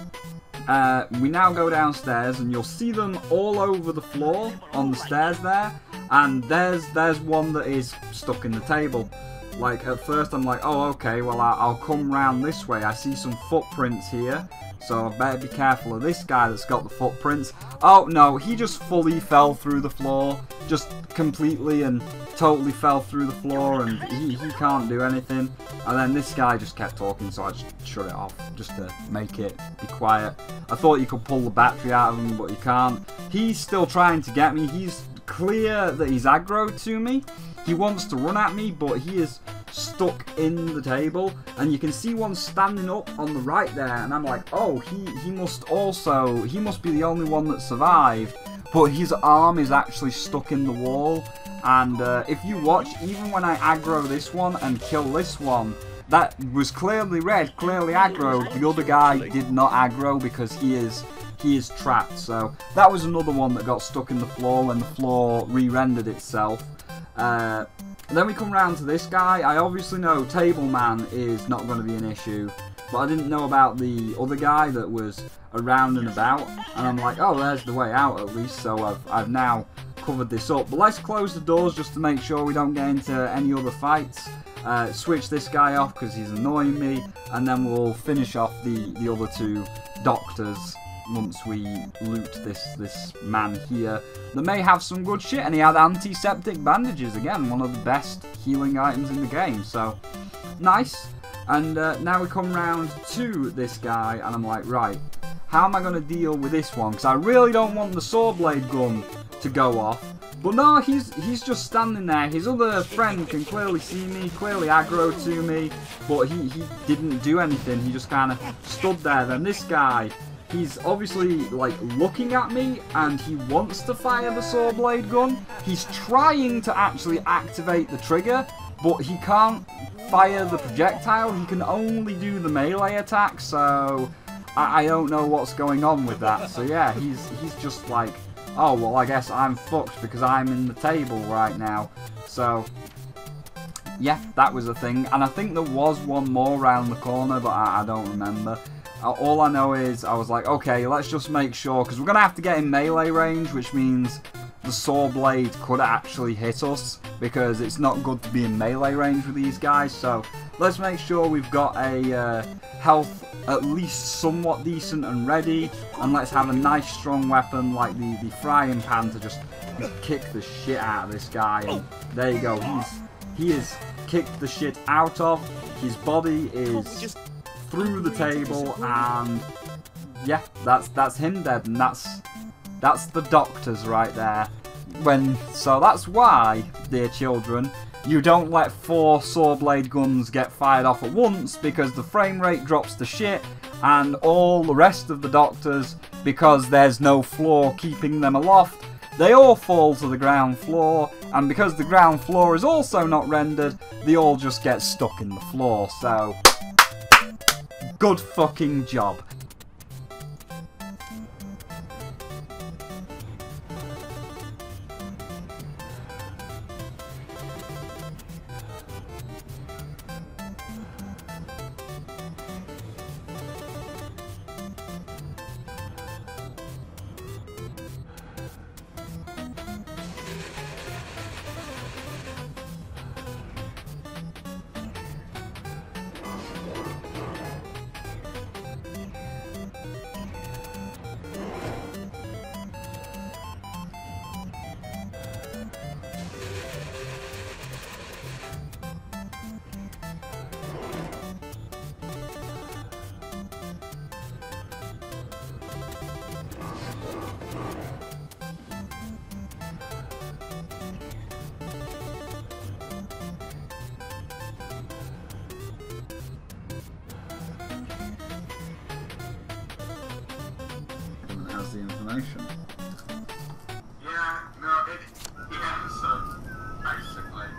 We now go downstairs and you'll see them all over the floor on the stairs there. And there's one that is stuck in the table. Like, at first I'm like, oh, okay, well, I'll come round this way. I see some footprints here, so I better be careful of this guy that's got the footprints. Oh, no, he just fully fell through the floor, just completely and totally fell through the floor, and he can't do anything. And then this guy just kept talking, so I just shut it off, just to make it be quiet. I thought you could pull the battery out of him, but you can't. He's still trying to get me. He's clear that he's aggro to me. He wants to run at me, but he is stuck in the table, and you can see one standing up on the right there, and I'm like, oh, he must be the only one that survived, but his arm is actually stuck in the wall. And if you watch, even when I aggro this one and kill this one, that was clearly red, clearly aggroed. The other guy did not aggro because he is trapped. So that was another one that got stuck in the floor when the floor re-rendered itself. Then we come round to this guy. I obviously know Table Man is not going to be an issue, but I didn't know about the other guy that was around and about, and I'm like, oh, there's the way out at least, so I've now covered this up. But let's close the doors just to make sure we don't get into any other fights. Switch this guy off because he's annoying me, and then we'll finish off the other two doctors once we loot this man here. They may have some good shit, and he had antiseptic bandages, again, one of the best healing items in the game, so nice. And now we come round to this guy, and I'm like, right, how am I going to deal with this one? Because I really don't want the saw blade gun to go off. But no, he's just standing there. His other friend can clearly see me, clearly aggro to me, but he didn't do anything. He just kind of stood there. Then this guy, he's obviously like looking at me and he wants to fire the saw blade gun. He's trying to actually activate the trigger, but he can't fire the projectile. He can only do the melee attack, so I don't know what's going on with that. So yeah, he's just like, oh, well, I guess I'm fucked because I'm in the table right now. So yeah, that was a thing. And I think there was one more round the corner, but I don't remember. All I know is I was like, okay, let's just make sure, because we're going to have to get in melee range, which means the saw blade could actually hit us, because it's not good to be in melee range with these guys. So let's make sure we've got a health at least somewhat decent and ready, and let's have a nice strong weapon like the frying pan to just kick the shit out of this guy. And there you go, he is kicked the shit out of. His body is through the table, and yeah, that's him dead, and that's the doctors right there. So that's why, dear children, you don't let 4 saw blade guns get fired off at once, because the frame rate drops to shit, and all the rest of the doctors, because there's no floor keeping them aloft, they all fall to the ground floor, and because the ground floor is also not rendered, they all just get stuck in the floor. So Good fucking job. Has the information. Yeah, no, yeah, so basically.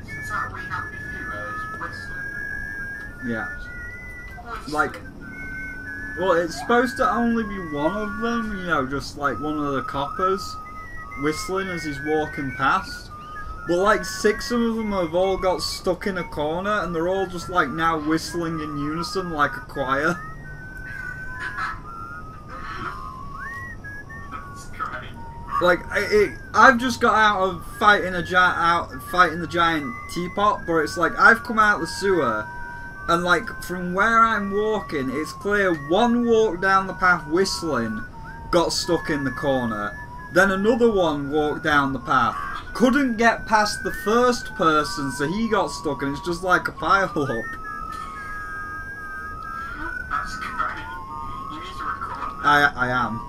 Is that we happy few whistling? Yeah. Like, well, it's supposed to only be one of them, you know, just like one of the coppers whistling as he's walking past. But like 6 of them have all got stuck in a corner and they're all just like now whistling in unison like a choir. That's great. Like I've just got out of fighting the giant teapot, but it's like I've come out the sewer and like from where I'm walking, it's clear one walked down the path whistling, got stuck in the corner. Then another one walked down the path, couldn't get past the first person, so he got stuck, and it's just like a pile-up. That's great. You need to record that. I am.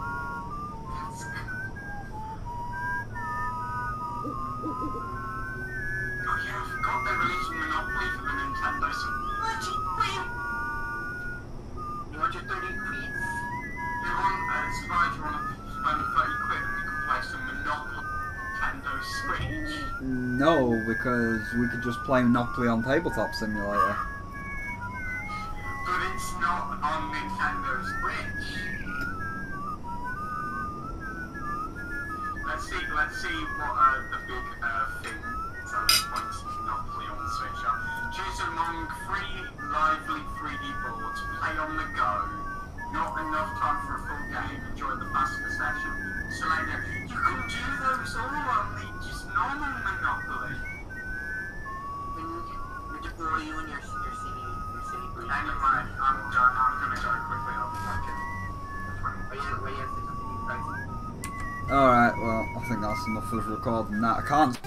Oh yeah, I forgot they're releasing Monopoly for the Nintendo Switch. You want your 30 quid? You want Spyro on spend 30 quid and we can play some Monopoly Nintendo Switch? No, because we could just play Monopoly on Tabletop Simulator. But it's not on Nintendo Switch. Let's see what the big thing is at this point Monopoly on the Switch are. Choose among 3 lively 3D boards, play on the go, not enough time for a full game, enjoy the faster session. Select it. You can do those all on the just normal Monopoly. When you borrow you and your city blue. Hang on, mate. I'm gonna go quickly. I'll be back in. Alright, well, I think that's enough of recording that. I can't...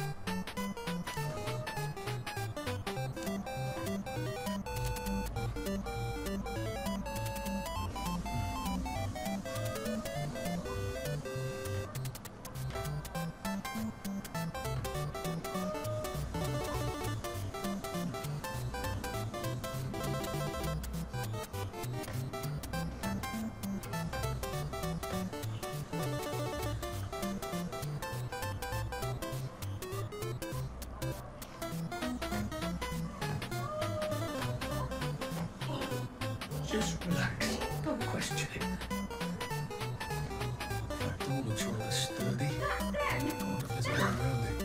Just relax. Don't question it. That door looks rather sturdy. I wonder if there's a way around it.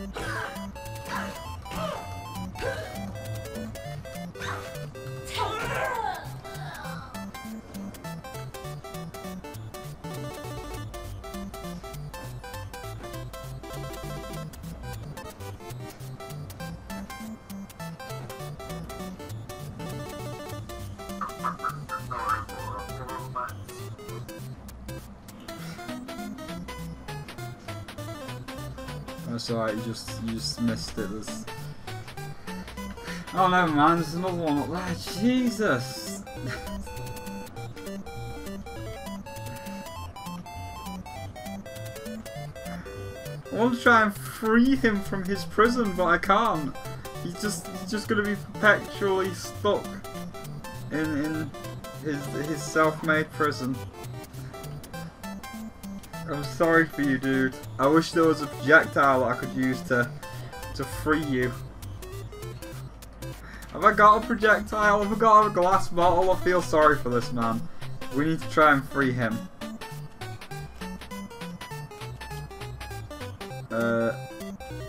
That's alright, you just missed it. Oh no, man, there's another one up there. Jesus! I want to try and free him from his prison, but I can't. He's just gonna be perpetually stuck in his self-made prison. I'm sorry for you, dude. I wish there was a projectile that I could use to free you. Have I got a projectile? Have I got a glass bottle? I feel sorry for this man. We need to try and free him.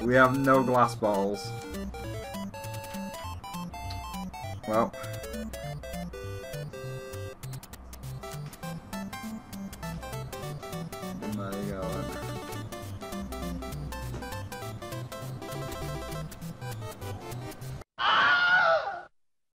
We have no glass bottles. Well,